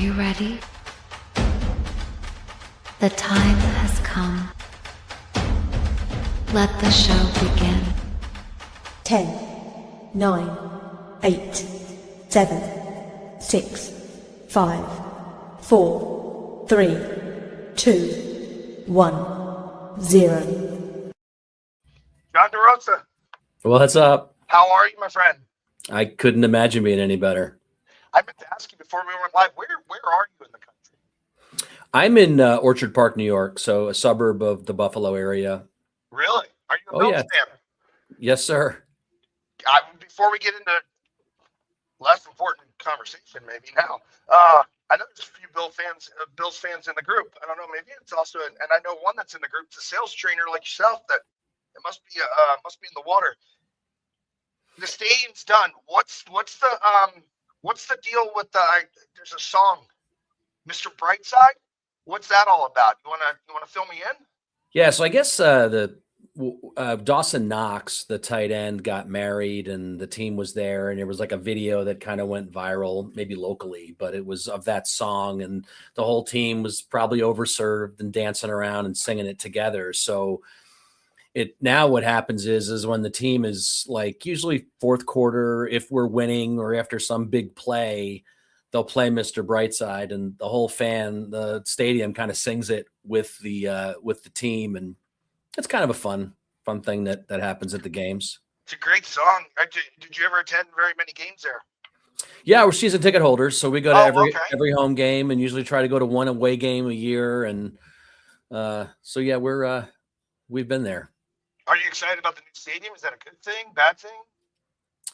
you ready? The time has come. Let the show begin. 10, 9, 8, 7, 6, 5, 4, 3, 2, 1, 0. John DeRosa, What's up? how are you, my friend? I couldn't imagine being any better. I meant to ask you before we went live, where are you in the country? I'm in Orchard Park, New York, so a suburb of the Buffalo area. Really? Are you a Oh, Bills yeah. fan? Yes, sir. Before we get into less important conversation, maybe now, I know there's a few Bills fans in the group. I don't know, maybe it's also, and I know one that's in the group, it's a sales trainer like yourself that it must be in the water. The stadium's done. What's the deal with there's a song, Mr. Brightside? What's that all about? You wanna fill me in? Yeah, so I guess Dawson Knox, the tight end, got married, and the team was there, and there was like a video that kind of went viral, maybe locally, but it was of that song, and the whole team was probably overserved and dancing around and singing it together. So now what happens is when the team is like usually fourth quarter, if we're winning or after some big play, they'll play Mr. Brightside, and the stadium kind of sings it with the team, and it's kind of a fun thing that happens at the games. It's a great song. Did you ever attend very many games there? Yeah, we're season ticket holders, so we go to every home game, and usually try to go to one away game a year, and so yeah, we've been there. Are you excited about the new stadium? Is that a good thing, bad thing?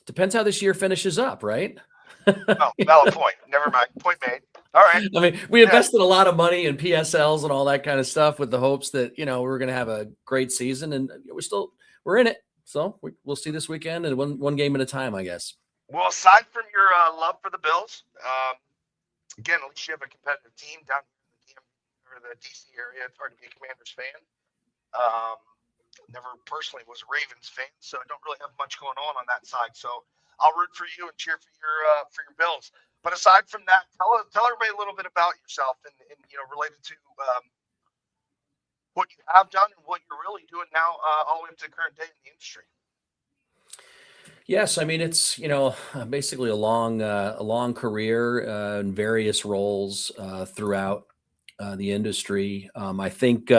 Depends how this year finishes up, right? Oh, valid point. Never mind. Point made. All right. I mean, we invested a lot of money in PSLs and all that kind of stuff with the hopes that, we're going to have a great season, and we're in it. So we'll see this weekend, and one game at a time, I guess. Well, aside from your love for the Bills, again, at least you have a competitive team down in the DC area. It's hard to be a Commanders fan. Never personally was a Ravens fan, so I don't really have much going on that side. So I'll root for you and cheer for your Bills. But aside from that, tell everybody a little bit about yourself and related to what you have done and what you're really doing now, all the way up to the current day in the industry. Yes, I mean it's basically a long career in various roles throughout the industry. I think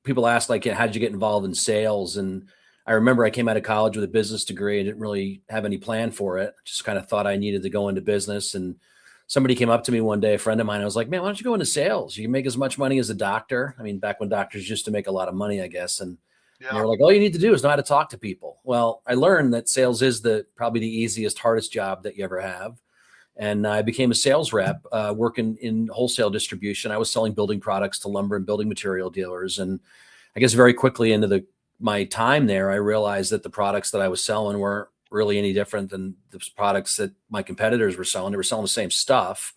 people ask like, how did you get involved in sales? And I remember I came out of college with a business degree. I didn't really have any plan for it. Just kind of thought I needed to go into business. And somebody came up to me one day, a friend of mine. I was like, man, why don't you go into sales? You can make as much money as a doctor. I mean, back when doctors used to make a lot of money, I guess. And they were like, all you need to do is know how to talk to people. Well, I learned that sales is probably the easiest, hardest job that you ever have. And I became a sales rep working in wholesale distribution. I was selling building products to lumber and building material dealers. And I guess very quickly into my time there, I realized that the products that I was selling weren't really any different than the products that my competitors were selling. They were selling the same stuff.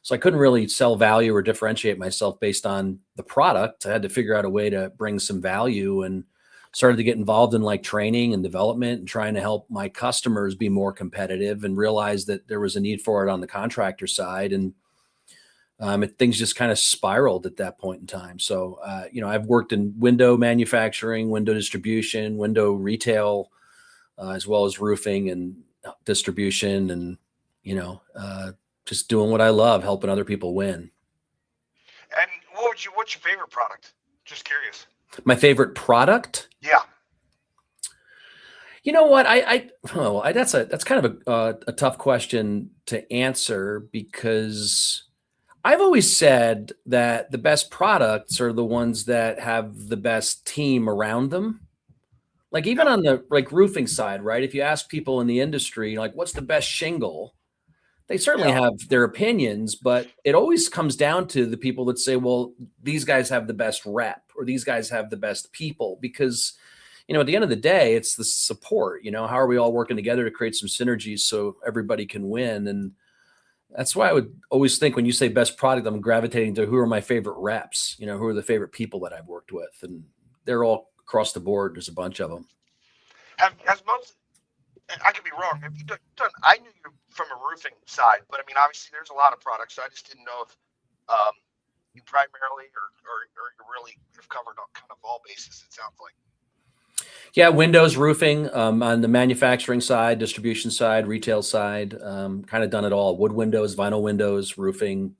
So I couldn't really sell value or differentiate myself based on the product. I had to figure out a way to bring some value, and started to get involved in like training and development and trying to help my customers be more competitive, and realized that there was a need for it on the contractor side. And things just kind of spiraled at that point in time. So, I've worked in window manufacturing, window distribution, window retail, as well as roofing and distribution, and, just doing what I love, helping other people win. And what's your favorite product? Just curious. My favorite product? Yeah. You know what? That's kind of a tough question to answer, because I've always said that the best products are the ones that have the best team around them. Like even on the roofing side, right? If you ask people in the industry, like, what's the best shingle? They certainly have their opinions, but it always comes down to the people that say, well, these guys have the best rep, or these guys have the best people, because, at the end of the day, it's the support. How are we all working together to create some synergies so everybody can win? And that's why I would always think when you say best product, I'm gravitating to who are my favorite reps, who are the favorite people that I've worked with. And they're all across the board. There's a bunch of them. Has most I could be wrong. Have you done? I knew you from a roofing side, but I mean, obviously, there's a lot of products. So I just didn't know if you primarily or you really have covered kind of all bases. It sounds like. Yeah, windows, roofing, on the manufacturing side, distribution side, retail side, kind of done it all. Wood windows, vinyl windows, roofing.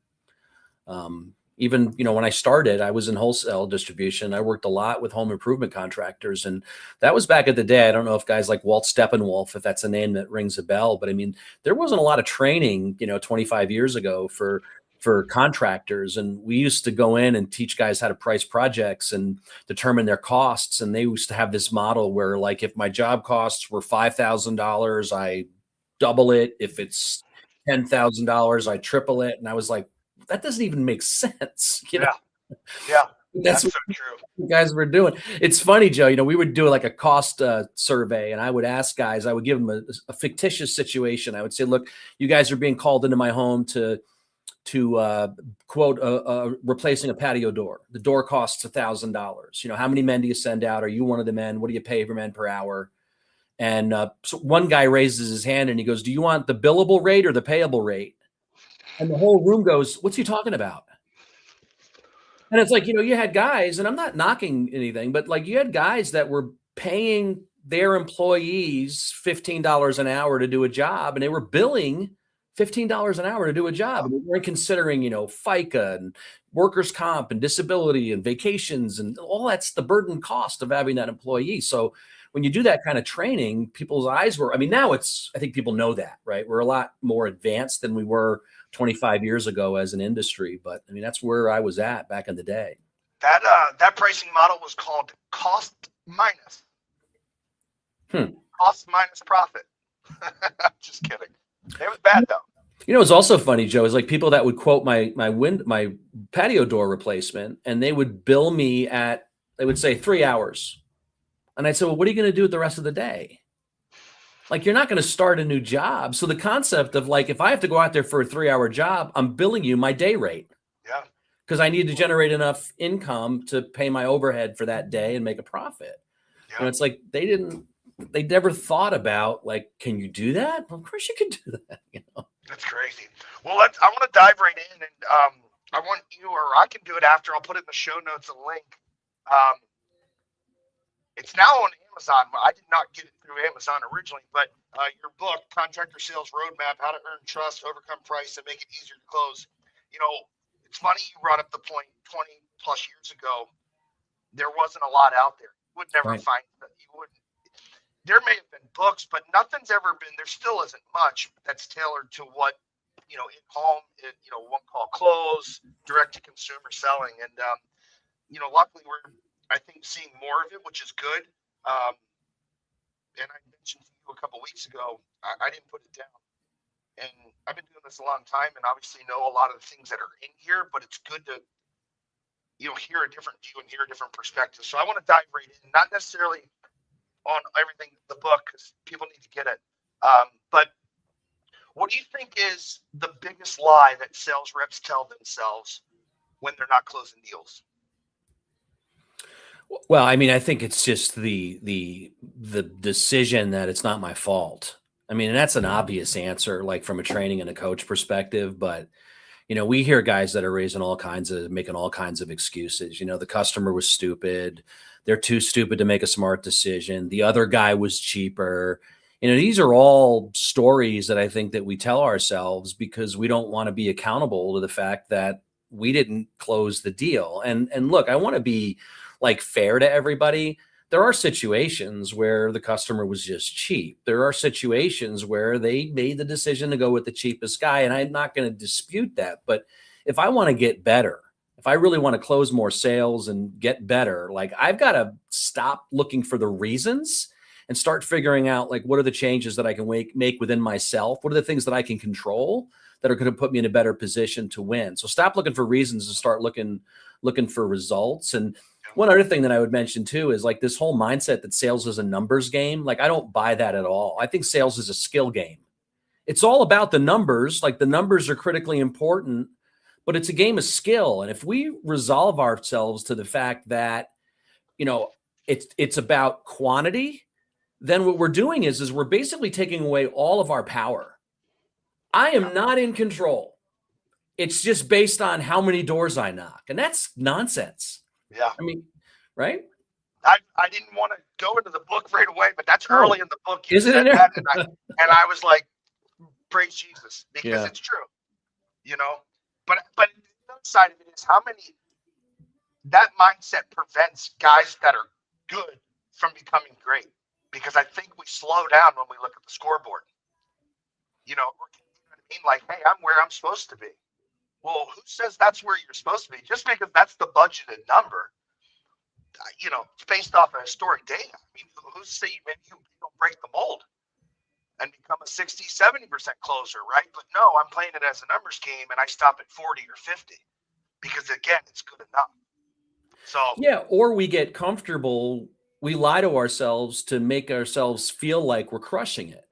Even, when I started, I was in wholesale distribution. I worked a lot with home improvement contractors, and that was back at the day. I don't know if guys like Walt Steppenwolf, if that's a name that rings a bell, but I mean, there wasn't a lot of training, 25 years ago for contractors. And we used to go in and teach guys how to price projects and determine their costs. And they used to have this model where, like, if my job costs were $5,000, I double it. If it's $10,000, I triple it. And I was like, that doesn't even make sense. Yeah. That's That's so what true. you guys were doing. It's funny, Joe, we would do like a cost survey, and I would ask guys, I would give them a fictitious situation. I would say, look, you guys are being called into my home to quote, replacing a patio door. The door costs $1,000. How many men do you send out? Are you one of the men? What do you pay for men per hour? And so one guy raises his hand and he goes, do you want the billable rate or the payable rate? And the whole room goes, what's he talking about? And it's like, you had guys, and I'm not knocking anything, but like you had guys that were paying their employees $15 an hour to do a job, and they were billing $15 an hour to do a job. And they weren't considering, FICA and workers' comp and disability and vacations and all that's the burden cost of having that employee. So when you do that kind of training, people's eyes were, now I think people know that, right? We're a lot more advanced than we were 25 years ago as an industry. But that's where I was at back in the day. That pricing model was called cost minus. Cost minus profit. Just kidding. It was bad though. It's also funny, Joe, is like people that would quote my patio door replacement, and they would bill me they would say 3 hours. And I'd say, well, what are you going to do with the rest of the day? Like, you're not going to start a new job. So the concept of, like, if I have to go out there for a 3-hour job, I'm billing you my day rate. Yeah. Because I need to generate enough income to pay my overhead for that day and make a profit. Yeah. It's like they never thought about, like, can you do that? Well, of course you can do that. That's crazy. Well, I want to dive right in, and I want you, or I can do it after. I'll put it in the show notes, a link. It's now on Amazon. Well, I did not get it through Amazon originally, but your book, Contractor Sales Roadmap, How to Earn Trust, Overcome Price, and Make It Easier to Close. It's funny you brought up the point 20 plus years ago. There wasn't a lot out there. You would never find that. You wouldn't. There may have been books, but nothing's ever been. There still isn't much that's tailored to what in home. One call close, direct to consumer selling, and luckily we're, I think, seeing more of it, which is good. And I mentioned to you a couple weeks ago, I didn't put it down. And I've been doing this a long time and obviously know a lot of the things that are in here, but it's good to, hear a different view and hear a different perspective. So I want to dive right in, not necessarily on everything, the book, because people need to get it. But what do you think is the biggest lie that sales reps tell themselves when they're not closing deals? Well, I think it's just the decision that it's not my fault. And that's an obvious answer, like from a training and a coach perspective. But, we hear guys that are making all kinds of excuses. The customer was stupid. They're too stupid to make a smart decision. The other guy was cheaper. These are all stories that I think that we tell ourselves because we don't want to be accountable to the fact that we didn't close the deal. And look, I want to be like fair to everybody. There are situations where the customer was just cheap. There are situations where they made the decision to go with the cheapest guy, and I'm not going to dispute that. But if I want to get better, if I really want to close more sales and get better, like, I've got to stop looking for the reasons and start figuring out, like, what are the changes that I can make within myself? What are the things that I can control that are going to put me in a better position to win? So stop looking for reasons and start looking for results. And one other thing that I would mention too is, like, this whole mindset that sales is a numbers game. Like, I don't buy that at all. I think sales is a skill game. It's all about the numbers. Like, the numbers are critically important, but it's a game of skill. And if we resolve ourselves to the fact that, it's about quantity, then what we're doing is we're basically taking away all of our power. I am not in control. It's just based on how many doors I knock. And that's nonsense. Yeah. I mean, right? I didn't want to go into the book right away, but that's early in the book. You Is it said in there? that, and I was like, praise Jesus, because it's true, you know. But the other side of it is how many that mindset prevents guys that are good from becoming great, because I think we slow down when we look at the scoreboard. You know what I mean? Like, hey, I'm where I'm supposed to be. Well, who says that's where you're supposed to be? Just because that's the budgeted number, you know, it's based off of historic data. I mean, who's saying maybe you don't break the mold and become a 60, 70% closer, right? But no, I'm playing it as a numbers game and I stop at 40 or 50 because, again, it's good enough. So, yeah, or we get comfortable. We lie to ourselves to make ourselves feel like we're crushing it.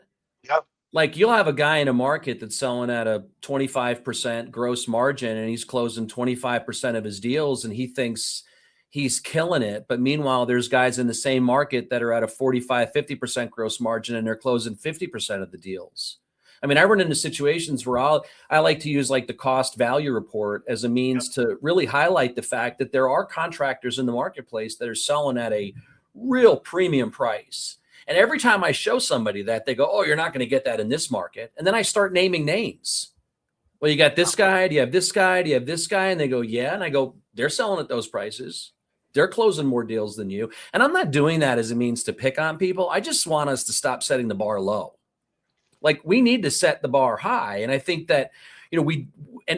yep. Like you'll have a guy in a market that's selling at a 25% gross margin and he's closing 25% of his deals and he thinks he's killing it. But meanwhile, there's guys in the same market that are at a 45, 50% gross margin and they're closing 50% of the deals. I mean, I run into situations where I like to use like the cost value report as a means to really highlight the fact that there are contractors in the marketplace that are selling at a real premium price. And every time I show somebody that, they go, oh, you're not going to get that in this market. And then I start naming names. Well, you got this guy, do you have this guy, do you have this guy? And they go, yeah. And I go, they're selling at those prices. They're closing more deals than you. And I'm not doing that as a means to pick on people. I just want us to stop setting the bar low. Like we need to set the bar high. And I think that, you know,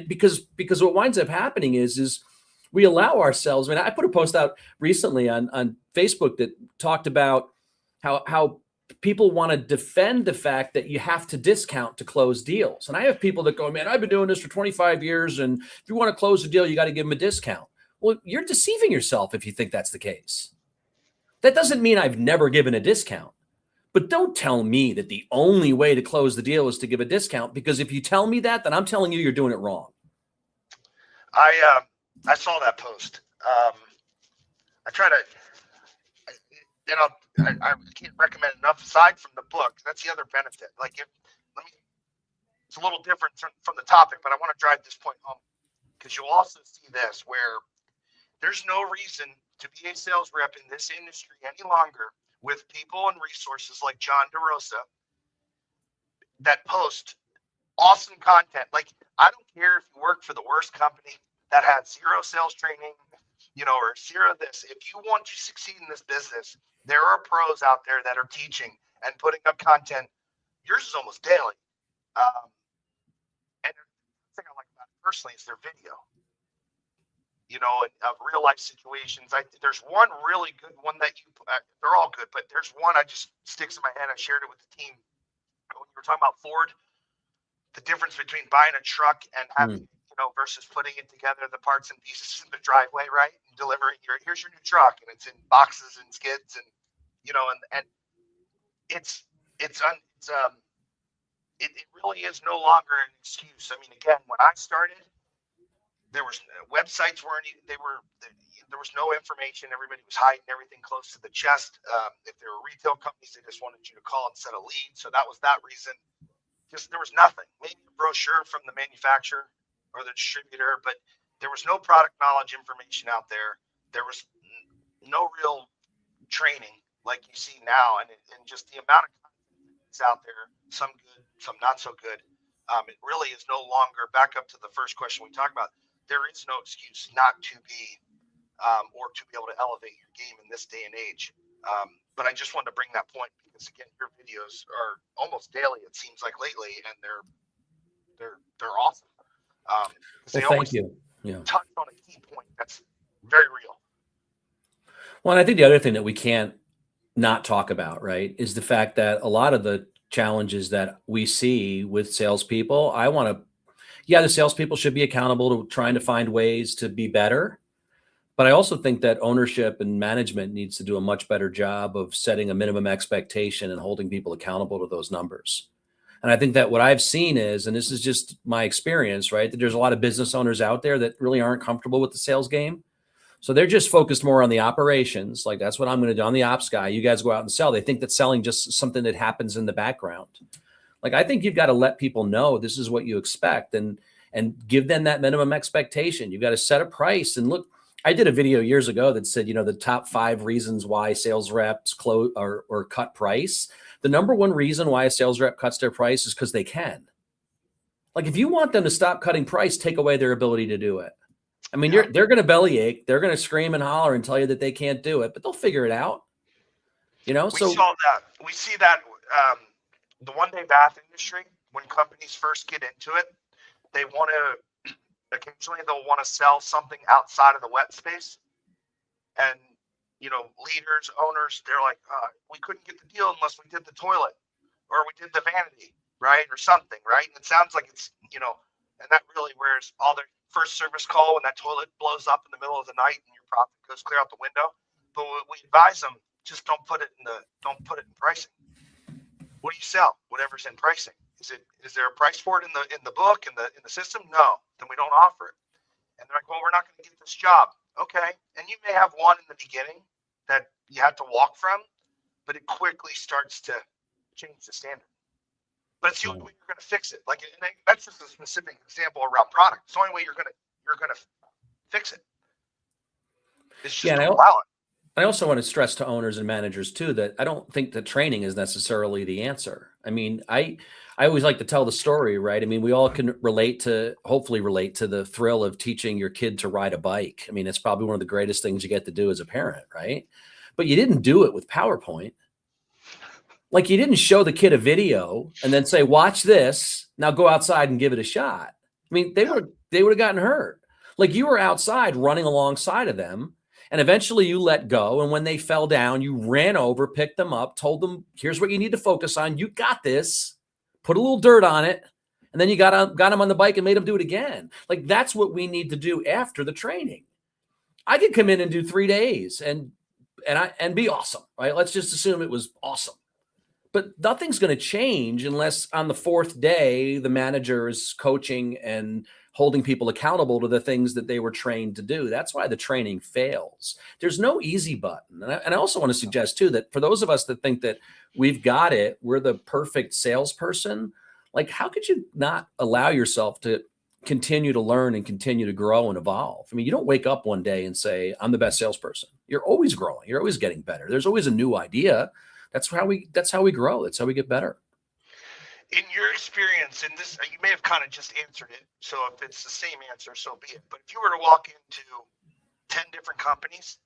because what winds up happening is we allow ourselves. I mean, I put a post out recently on Facebook that talked about how people want to defend the fact that you have to discount to close deals. And I have people that go, man, I've been doing this for 25 years. And if you want to close a deal, you got to give them a discount. Well, you're deceiving yourself if you think that's the case. That doesn't mean I've never given a discount. But don't tell me that the only way to close the deal is to give a discount, because if you tell me that, then I'm telling you you're doing it wrong. I saw that post. I try to, you know, I can't recommend enough aside from the book. That's the other benefit. Like, it's a little different from the topic, but I want to drive this point home because you'll also see this where there's no reason to be a sales rep in this industry any longer with people and resources like John DeRosa that post awesome content. Like, I don't care if you work for the worst company that has zero sales training, you know, or zero this. If you want to succeed in this business, there are pros out there that are teaching and putting up content. Yours is almost daily. And the thing I like about it personally is their video, you know, of real life situations. There's one really good one that they're all good, but there's one I just sticks in my head. I shared it with the team when you were talking about Ford, the difference between buying a truck and having, you know, versus putting it together, the parts and pieces in the driveway, right? And delivering here's your new truck, and it's in boxes and skids, and you know, and it really is no longer an excuse. I mean, again, when I started, there was websites there was no information. Everybody was hiding everything close to the chest. If there were retail companies, they just wanted you to call and set a lead. So that was that reason. Just there was nothing. Maybe a brochure from the manufacturer or the distributor, but there was no product knowledge information out there. There was no real training like you see now, and just the amount of content that's out there, some good, some not so good. It really is no longer, back up to the first question we talked about, there is no excuse not to be or to be able to elevate your game in this day and age. But I just wanted to bring that point because, again, your videos are almost daily, it seems like lately, and they're awesome. Well, thank you. Yeah. Touch on a key point that's very real. Well, and I think the other thing that we can't not talk about, right, is the fact that a lot of the challenges that we see with salespeople, the salespeople should be accountable to trying to find ways to be better. But I also think that ownership and management needs to do a much better job of setting a minimum expectation and holding people accountable to those numbers. And I think that what I've seen is, and this is just my experience, right, that there's a lot of business owners out there that really aren't comfortable with the sales game. So they're just focused more on the operations. Like, that's what I'm going to do. I'm the ops guy. You guys go out and sell. They think that selling just something that happens in the background. Like, I think you've got to let people know this is what you expect, and give them that minimum expectation. You've got to set a price. And look, I did a video years ago that said, the top 5 reasons why sales reps close or cut price. The number one reason why a sales rep cuts their price is because they can. Like, if you want them to stop cutting price, take away their ability to do it. I mean, they're going to bellyache. They're going to scream and holler and tell you that they can't do it, but they'll figure it out. We saw that. We see that the one-day bath industry, when companies first get into it, they want to, occasionally they'll want to sell something outside of the wet space. And, leaders, owners, they're like, we couldn't get the deal unless we did the toilet or we did the vanity, right? Or something, right? And it sounds like it's, and that really wears all their first service call when that toilet blows up in the middle of the night and your profit goes clear out the window. But we advise them, just don't put it in pricing. What do you sell? Whatever's in pricing. Is there a price for it in the book, in the system? No, then we don't offer it. And they're like, well, we're not going to get this job. Okay. And you may have one in the beginning that you have to walk from, but it quickly starts to change the standard. But it's the only way you're going to fix it. Like, and that's just a specific example around product. It's the only way you're going to fix it. It's just allow it. I also want to stress to owners and managers too that I don't think that training is necessarily the answer. I mean, I always like to tell the story, right? I mean, we all can hopefully relate to the thrill of teaching your kid to ride a bike. I mean, it's probably one of the greatest things you get to do as a parent, right? But you didn't do it with PowerPoint. Like, you didn't show the kid a video and then say, watch this, now go outside and give it a shot. I mean, they would have gotten hurt. Like, you were outside running alongside of them, and eventually you let go. And when they fell down, you ran over, picked them up, told them, here's what you need to focus on. You got this. Put a little dirt on it. And then you got them on the bike and made them do it again. Like, that's what we need to do after the training. I could come in and do 3 days and be awesome, right? Let's just assume it was awesome. But nothing's going to change unless on the 4th day, the manager is coaching and holding people accountable to the things that they were trained to do. That's why the training fails. There's no easy button. And I also want to suggest too, that for those of us that think that we've got it, we're the perfect salesperson. Like, how could you not allow yourself to continue to learn and continue to grow and evolve? I mean, you don't wake up one day and say, I'm the best salesperson. You're always growing. You're always getting better. There's always a new idea. That's how we grow. That's how we get better. In your experience, and this, you may have kind of just answered it. So if it's the same answer, so be it. But if you were to walk into 10 different companies,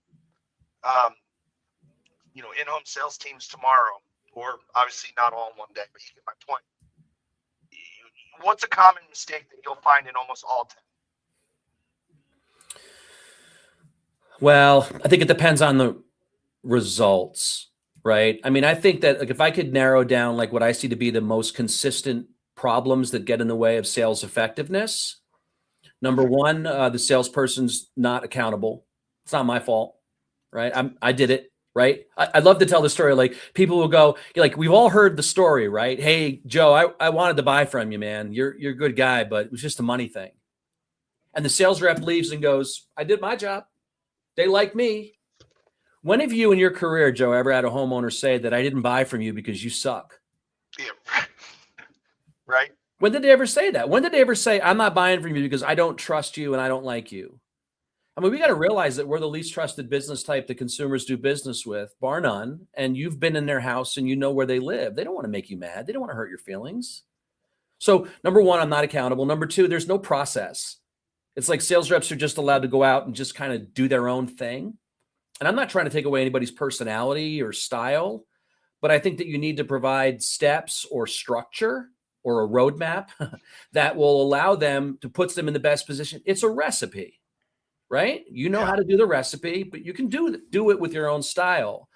in-home sales teams tomorrow, or obviously not all in one day, but you get my point. What's a common mistake that you'll find in almost all 10? Well, I think it depends on the results. Right. I mean, I think that, like, if I could narrow down like what I see to be the most consistent problems that get in the way of sales effectiveness. Number one, the salesperson's not accountable. It's not my fault. Right. I did it. Right. I love to tell the story. Like, people will go, like, we've all heard the story, right? Hey, Joe, I wanted to buy from you, man. You're a good guy, but it was just a money thing. And the sales rep leaves and goes, I did my job. They like me. When have you in your career, Joe, ever had a homeowner say that I didn't buy from you because you suck? Yeah. Right. When did they ever say that? When did they ever say, I'm not buying from you because I don't trust you and I don't like you? I mean, we got to realize that we're the least trusted business type that consumers do business with, bar none. And you've been in their house and you know where they live. They don't want to make you mad. They don't want to hurt your feelings. So number one, I'm not accountable. Number two, there's no process. It's like sales reps are just allowed to go out and just kind of do their own thing. And I'm not trying to take away anybody's personality or style, but I think that you need to provide steps or structure or a roadmap that will allow them to put them in the best position. It's a recipe, right? You know how to do the recipe, but you can do it with your own style.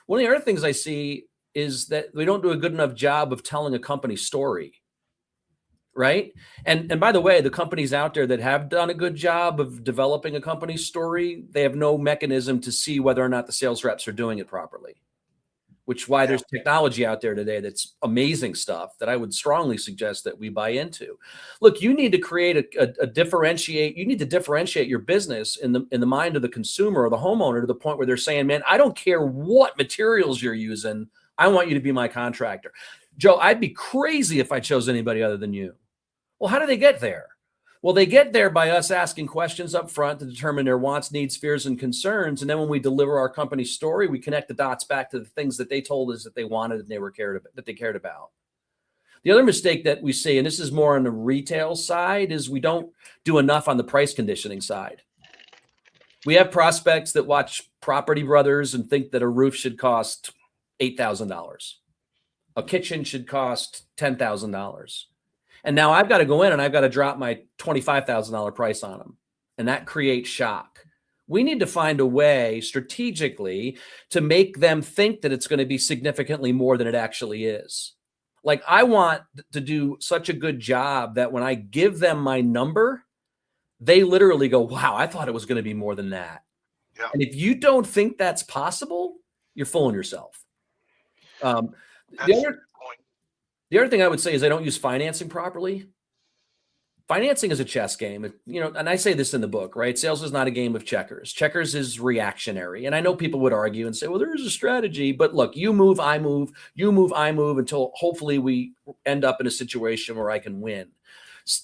One of the other things I see is that we don't do a good enough job of telling a company story. Right. And by the way, the companies out there that have done a good job of developing a company story, they have no mechanism to see whether or not the sales reps are doing it properly. which why there's technology out there today that's amazing stuff that I would strongly suggest that we buy into. Look, you need to create a differentiate. You need to differentiate your business in the mind of the consumer or the homeowner to the point where they're saying, man, I don't care what materials you're using. I want you to be my contractor. Joe, I'd be crazy if I chose anybody other than you. Well, how do they get there? Well, they get there by us asking questions up front to determine their wants, needs, fears, and concerns. And then when we deliver our company's story, we connect the dots back to the things that they told us that they wanted and they cared about. The other mistake that we see, and this is more on the retail side, is we don't do enough on the price conditioning side. We have prospects that watch Property Brothers and think that a roof should cost $8,000. A kitchen should cost $10,000. And now I've got to go in and I've got to drop my $25,000 price on them. And that creates shock. We need to find a way strategically to make them think that it's going to be significantly more than it actually is. Like, I want to do such a good job that when I give them my number, they literally go, wow, I thought it was going to be more than that. Yeah. And if you don't think that's possible, you're fooling yourself. The other thing I would say is I don't use financing properly. Financing is a chess game, and I say this in the book, right? Sales is not a game of checkers. Checkers is reactionary. And I know people would argue and say, well, there is a strategy, but look, you move, I move, you move, I move until hopefully we end up in a situation where I can win.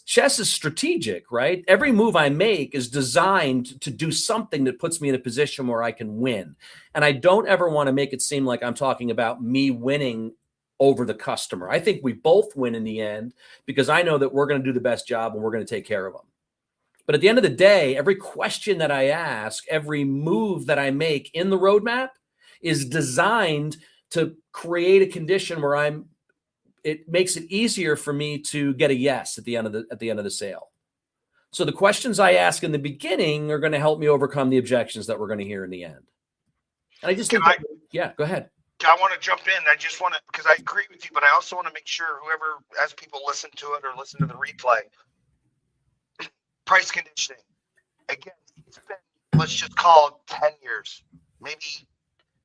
Chess is strategic, right? Every move I make is designed to do something that puts me in a position where I can win. And I don't ever want to make it seem like I'm talking about me winning over the customer. I think we both win in the end because I know that we're going to do the best job and we're going to take care of them. But at the end of the day, every question that I ask, every move that I make in the roadmap is designed to create a condition where it makes it easier for me to get a yes at the end of the sale. So the questions I ask in the beginning are going to help me overcome the objections that we're going to hear in the end. And I just think, go ahead. I want to jump in. I just want to, because I agree with you, but I also want to make sure whoever, as people listen to it or listen to the replay, price conditioning. Again, it's been, let's just call it 10 years, maybe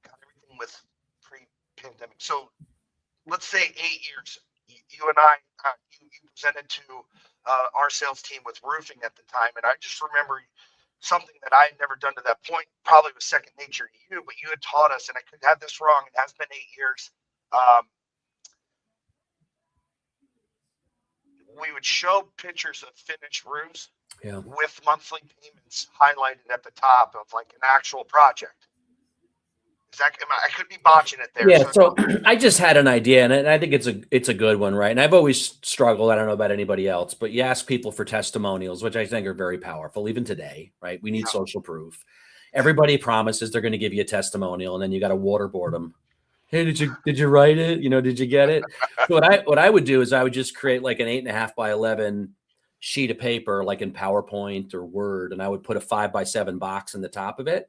got everything with pre-pandemic. So let's say 8 years. You and I, you presented to our sales team with roofing at the time, and I just remember something that I had never done to that point, probably was second nature to you, but you had taught us, and I could have this wrong. It has been 8 years. We would show pictures of finished roofs with monthly payments highlighted at the top of like an actual project. I could be botching it there. Yeah, so I just had an idea, and I think it's a good one, right? And I've always struggled. I don't know about anybody else, but you ask people for testimonials, which I think are very powerful, even today, right? We need social proof. Everybody promises they're going to give you a testimonial, and then you got to waterboard them. Hey, did you write it? Did you get it? So what I would do is I would just create like an 8.5 by 11 sheet of paper, like in PowerPoint or Word, and I would put a 5 by 7 box in the top of it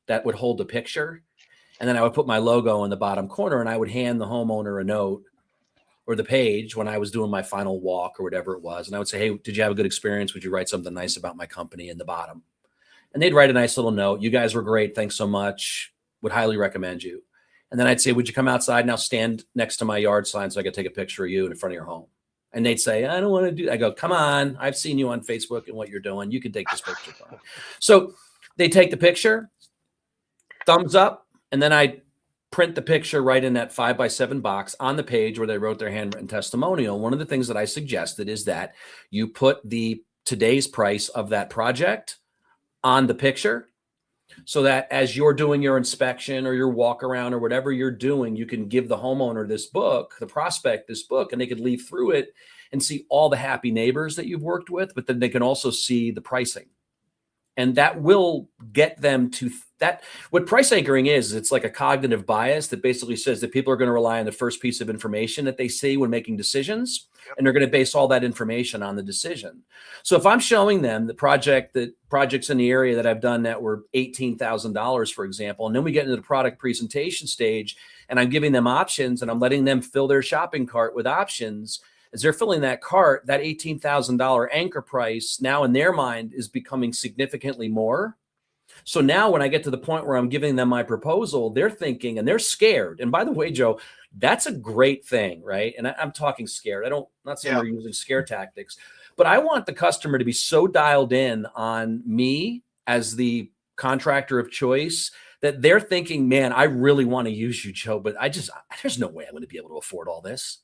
that would hold the picture. And then I would put my logo in the bottom corner, and I would hand the homeowner a note or the page when I was doing my final walk or whatever it was. And I would say, hey, did you have a good experience? Would you write something nice about my company in the bottom? And they'd write a nice little note. You guys were great. Thanks so much. Would highly recommend you. And then I'd say, would you come outside now, stand next to my yard sign so I could take a picture of you in front of your home? And they'd say, I don't want to do that. I go, come on. I've seen you on Facebook and what you're doing. You can take this picture. So they take the picture, thumbs up. And then I print the picture right in that 5 by 7 box on the page where they wrote their handwritten testimonial. One of the things that I suggested is that you put today's price of that project on the picture so that as you're doing your inspection or your walk around or whatever you're doing, you can give the homeowner this book, the prospect this book, and they could leaf through it and see all the happy neighbors that you've worked with, but then they can also see the pricing. And that will get them to that. What price anchoring is, it's like a cognitive bias that basically says that people are going to rely on the first piece of information that they see when making decisions. And they're going to base all that information on the decision. So if I'm showing them the projects in the area that I've done that were $18,000, for example, and then we get into the product presentation stage and I'm giving them options and I'm letting them fill their shopping cart with options, as they're filling that cart, that $18,000 anchor price now in their mind is becoming significantly more. So now when I get to the point where I'm giving them my proposal, they're thinking and they're scared. And by the way, Joe, that's a great thing, right? And I'm talking scared. I'm not saying we're using scare tactics, but I want the customer to be so dialed in on me as the contractor of choice that they're thinking, man, I really want to use you, Joe, but there's no way I'm going to be able to afford all this.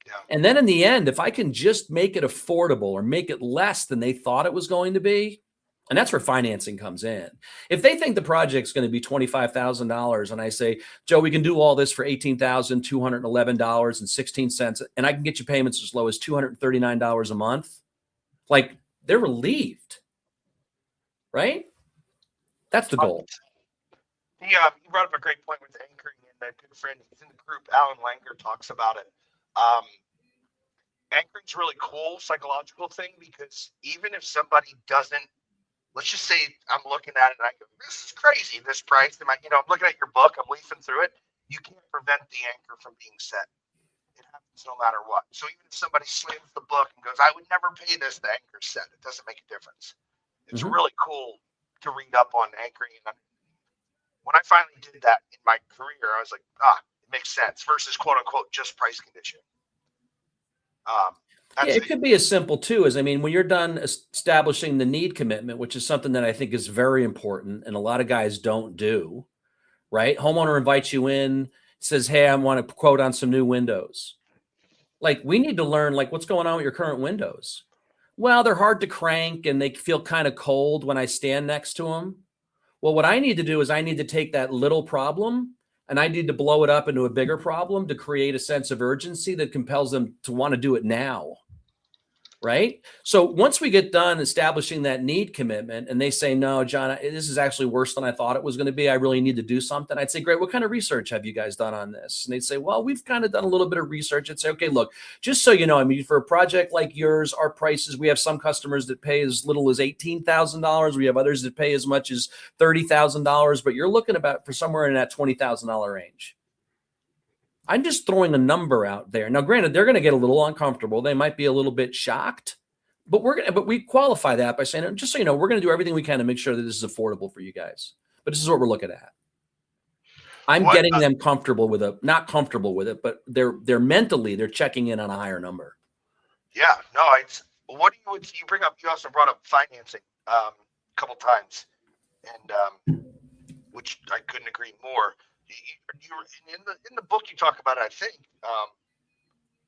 Yeah. And then in the end, if I can just make it affordable or make it less than they thought it was going to be, and that's where financing comes in. If they think the project's going to be $25,000 and I say, Joe, we can do all this for $18,211.16, and I can get you payments as low as $239 a month, like they're relieved, right? That's the goal. You brought up a great point with anchoring, and a good friend, he's in the group, Alan Langer, talks about it. Anchoring's really cool psychological thing, because even if somebody doesn't, let's just say I'm looking at it and I go, this is crazy, this price. I'm looking at your book, I'm leafing through it. You can't prevent the anchor from being set. It happens no matter what. So even if somebody slams the book and goes, I would never pay this, the anchor's set. It doesn't make a difference. It's really cool to read up on anchoring. And when I finally did that in my career, I was like, it makes sense versus quote unquote just price condition. It could be as simple too as, when you're done establishing the need commitment, which is something that I think is very important and a lot of guys don't do, right? Homeowner invites you in, says, hey, I want to quote on some new windows. Like, we need to learn, like, what's going on with your current windows? Well, they're hard to crank and they feel kind of cold when I stand next to them. Well, what I need to do is I need to take that little problem and I need to blow it up into a bigger problem to create a sense of urgency that compels them to want to do it now. Right? So once we get done establishing that need commitment and they say, no, John, this is actually worse than I thought it was going to be. I really need to do something. I'd say, great. What kind of research have you guys done on this? And they'd say, well, we've kind of done a little bit of research. I'd say, okay, look, just so you know, for a project like yours, our prices, we have some customers that pay as little as $18,000. We have others that pay as much as $30,000, but you're looking about for somewhere in that $20,000 range. I'm just throwing a number out there. Now, granted, they're going to get a little uncomfortable. They might be a little bit shocked, but we qualify that by saying, just so you know, we're going to do everything we can to make sure that this is affordable for you guys. But this is what we're looking at. I'm getting them comfortable with it, not comfortable with it, but they're mentally, they're checking in on a higher number. Yeah, no, what you also brought up financing a couple times, and which I couldn't agree more. You in the book you talk about it, I think,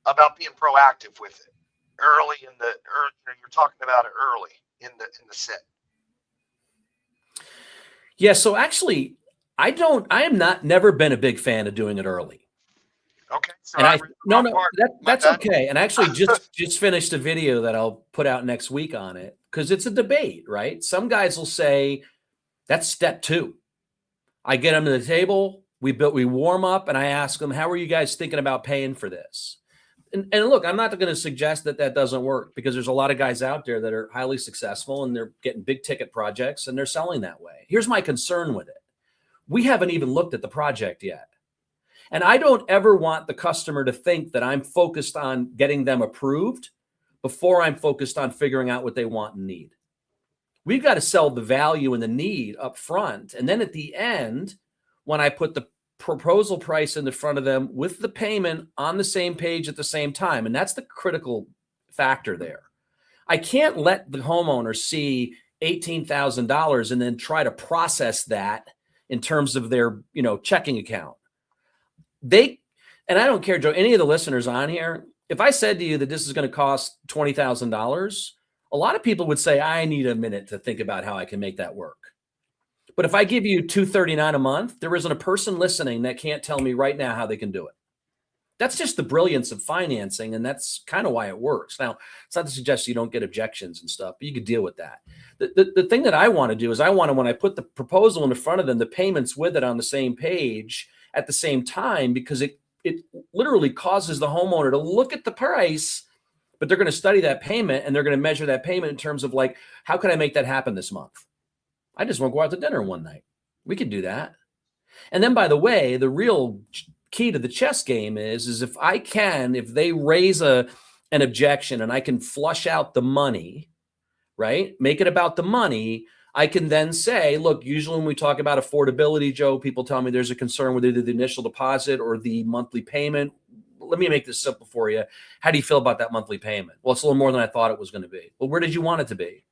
about being proactive with it early you're talking about it early in the set. Yeah, so actually never been a big fan of doing it early. Okay. So that's okay. And I actually just finished a video that I'll put out next week on it, because it's a debate, right? Some guys will say that's step 2. I get them to the table. We warm up and I ask them, how are you guys thinking about paying for this? And look, I'm not going to suggest that doesn't work, because there's a lot of guys out there that are highly successful and they're getting big ticket projects and they're selling that way. Here's my concern with it. We haven't even looked at the project yet. And I don't ever want the customer to think that I'm focused on getting them approved before I'm focused on figuring out what they want and need. We've got to sell the value and the need up front. And then at the end, when I put the proposal price in the front of them with the payment on the same page at the same time. And that's the critical factor there. I can't let the homeowner see $18,000 and then try to process that in terms of their, checking account. And I don't care, Joe, any of the listeners on here, if I said to you that this is going to cost $20,000, a lot of people would say, I need a minute to think about how I can make that work. But if I give you $239 a month, there isn't a person listening that can't tell me right now how they can do it. That's just the brilliance of financing, and that's kind of why it works. Now, it's not to suggest you don't get objections and stuff, but you could deal with that. The thing that I want to do is when I put the proposal in front of them, the payments with it on the same page at the same time, because it literally causes the homeowner to look at the price, but they're going to study that payment and they're going to measure that payment in terms of like, how can I make that happen this month? I just want to go out to dinner one night. We could do that. And then, by the way, the real key to the chess game is if they raise an objection and I can flush out the money, right? Make it about the money. I can then say, look, usually when we talk about affordability, Joe, people tell me there's a concern with either the initial deposit or the monthly payment. Let me make this simple for you. How do you feel about that monthly payment? Well, it's a little more than I thought it was going to be. Well, where did you want it to be?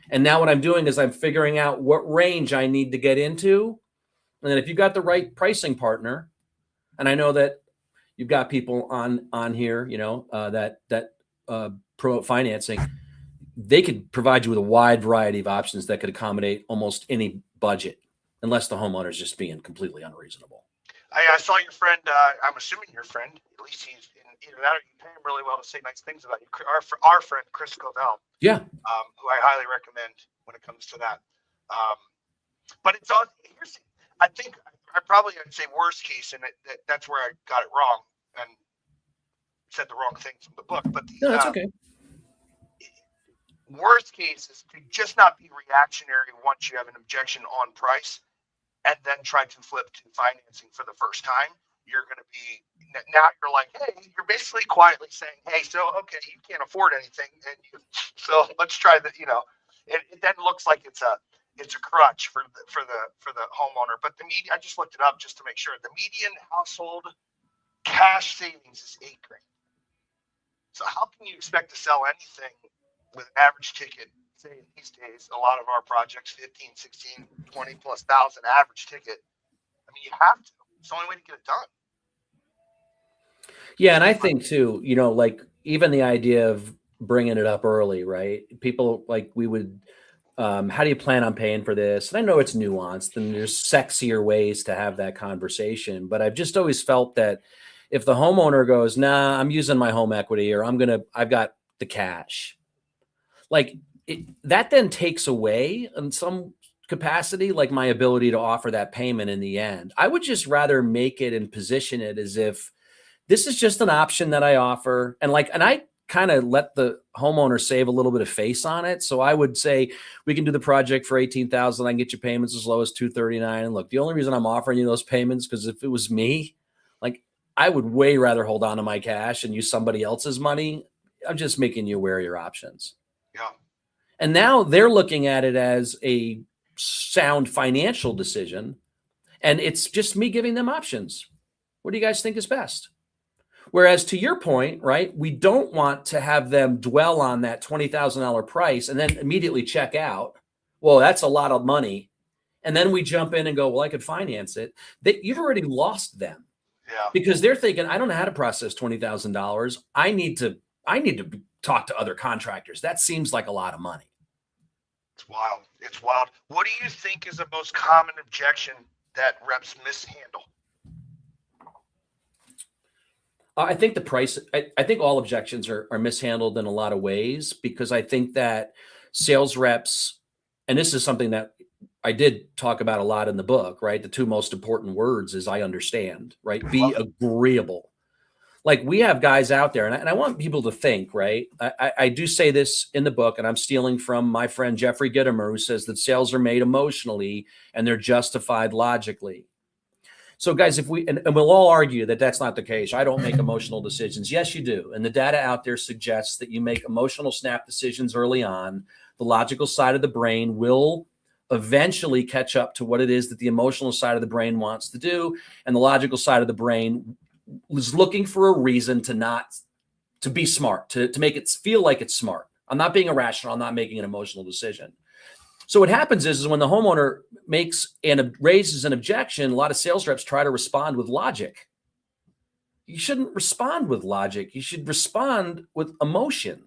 And now what I'm doing is I'm figuring out what range I need to get into. And then if you've got the right pricing partner, and I know that you've got people on here, that promote financing, they could provide you with a wide variety of options that could accommodate almost any budget, unless the homeowner is just being completely unreasonable. I saw your friend. I'm assuming your friend. At least he's in either that or you pay him really well to say nice things about you. Our friend Chris Covell. Yeah. Who I highly recommend when it comes to that. But it's all. I think I'd say worst case, and that's where I got it wrong and said the wrong thing from the book. But No, that's okay. Worst case is to just not be reactionary once you have an objection on price, and then try to flip to financing for the first time. You're going to be now. You're like, hey, you're basically quietly saying, hey, so okay, you can't afford anything, so let's try that. It then looks like it's a crutch for the homeowner. But the median, I just looked it up just to make sure. The median household cash savings is $8,000. So how can you expect to sell anything with an average ticket? Say these days, a lot of our projects, 15, 16, 20 plus thousand average ticket. I mean, you have to. It's the only way to get it done. Yeah, and I think too, like even the idea of bringing it up early, right? People like we would. How do you plan on paying for this? And I know it's nuanced and there's sexier ways to have that conversation, but I've just always felt that if the homeowner goes, nah, I'm using my home equity, or I've got the cash, like that then takes away in some capacity, like my ability to offer that payment in the end. I would just rather make it and position it as if this is just an option that I offer. And I kind of let the homeowner save a little bit of face on it. So I would say we can do the project for $18,000. I can get you payments as low as $239. And look, the only reason I'm offering you those payments, because if it was me, like I would way rather hold on to my cash and use somebody else's money. I'm just making you aware of your options. Yeah. And now they're looking at it as a sound financial decision. And it's just me giving them options. What do you guys think is best? Whereas to your point, right, we don't want to have them dwell on that $20,000 price and then immediately check out. Well, that's a lot of money. And then we jump in and go, well, I could finance it. You've already lost them. Yeah. Because they're thinking, I don't know how to process $20,000. I need to talk to other contractors. That seems like a lot of money. It's wild. It's wild. What do you think is the most common objection that reps mishandle? I think the price, I think all objections are mishandled in a lot of ways, because I think that sales reps, and this is something that I did talk about a lot in the book, right? The two most important words is I understand, right? Be agreeable. Like we have guys out there, and I want people to think, right? I do say this in the book, and I'm stealing from my friend Jeffrey Gitomer, who says that sales are made emotionally and they're justified logically. So guys, if and we'll all argue that that's not the case. I don't make emotional decisions. Yes, you do. And the data out there suggests that you make emotional snap decisions early on. The logical side of the brain will eventually catch up to what it is that the emotional side of the brain wants to do. And the logical side of the brain is looking for a reason to be smart, to make it feel like it's smart. I'm not being irrational. I'm not making an emotional decision. So what happens is when the homeowner raises an objection, a lot of sales reps try to respond with logic. You shouldn't respond with logic. You should respond with emotion,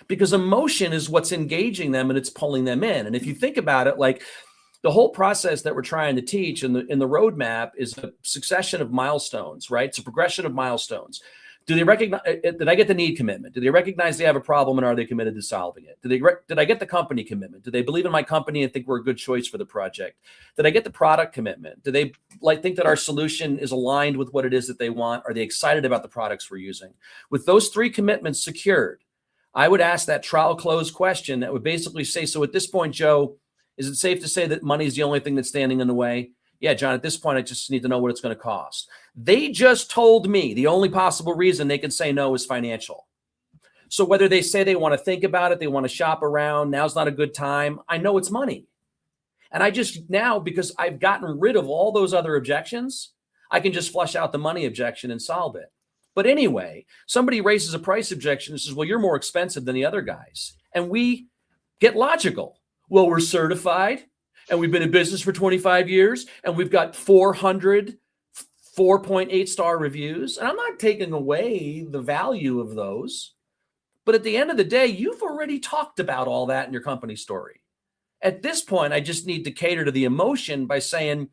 because emotion is what's engaging them and it's pulling them in. And if you think about it, like the whole process that we're trying to teach in the roadmap is a succession of milestones, right? It's a progression of milestones. Do they recognize, did I get the need commitment? Do they recognize they have a problem and are they committed to solving it? Did I get the company commitment? Do they believe in my company and think we're a good choice for the project? Did I get the product commitment? Do they think that our solution is aligned with what it is that they want? Are they excited about the products we're using? With those three commitments secured, I would ask that trial close question that would basically say, so at this point, Joe, is it safe to say that money is the only thing that's standing in the way? Yeah, John, at this point, I just need to know what it's going to cost. They just told me the only possible reason they can say no is financial. So whether they say they want to think about it, they want to shop around, now's not a good time, I know it's money. And I just now, because I've gotten rid of all those other objections, I can just flush out the money objection and solve it. But anyway, somebody raises a price objection and says, well, you're more expensive than the other guys. And we get logical. Well, we're certified and we've been in business for 25 years and we've got 400 4.8 star reviews. And I'm not taking away the value of those. But at the end of the day, you've already talked about all that in your company story. At this point, I just need to cater to the emotion by saying,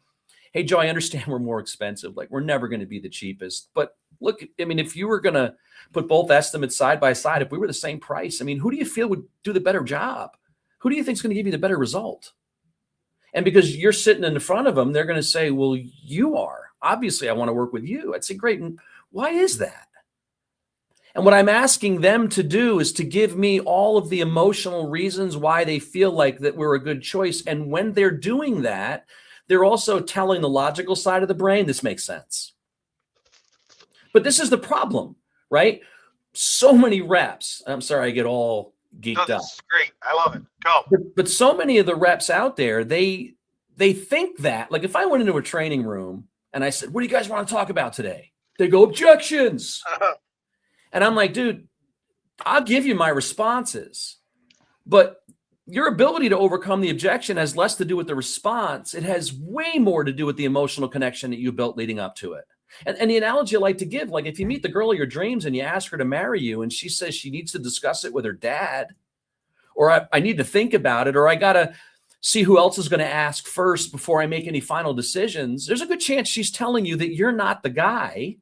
hey, Joe, I understand we're more expensive. Like, we're never going to be the cheapest. But look, I mean, if you were going to put both estimates side by side, if we were the same price, I mean, who do you feel would do the better job? Who do you think is going to give you the better result? And because you're sitting in front of them, they're going to say, well, you are. Obviously, I want to work with you. I'd say, great. And why is that? And what I'm asking them to do is to give me all of the emotional reasons why they feel like that we're a good choice. And when they're doing that, they're also telling the logical side of the brain, this makes sense. But this is the problem, right? So many reps. I'm sorry, I get all geeked up. This is great. I love it. Go. But so many of the reps out there, they think that, like if I went into a training room and I said, what do you guys want to talk about today? They go, objections. And I'm like, dude, I'll give you my responses, but your ability to overcome the objection has less to do with the response. It has way more to do with the emotional connection that you built leading up to it. And the analogy I like to give, like if you meet the girl of your dreams and you ask her to marry you and she says she needs to discuss it with her dad, or I need to think about it, or I got to see who else is going to ask first before I make any final decisions, there's a good chance she's telling you that you're not the guy.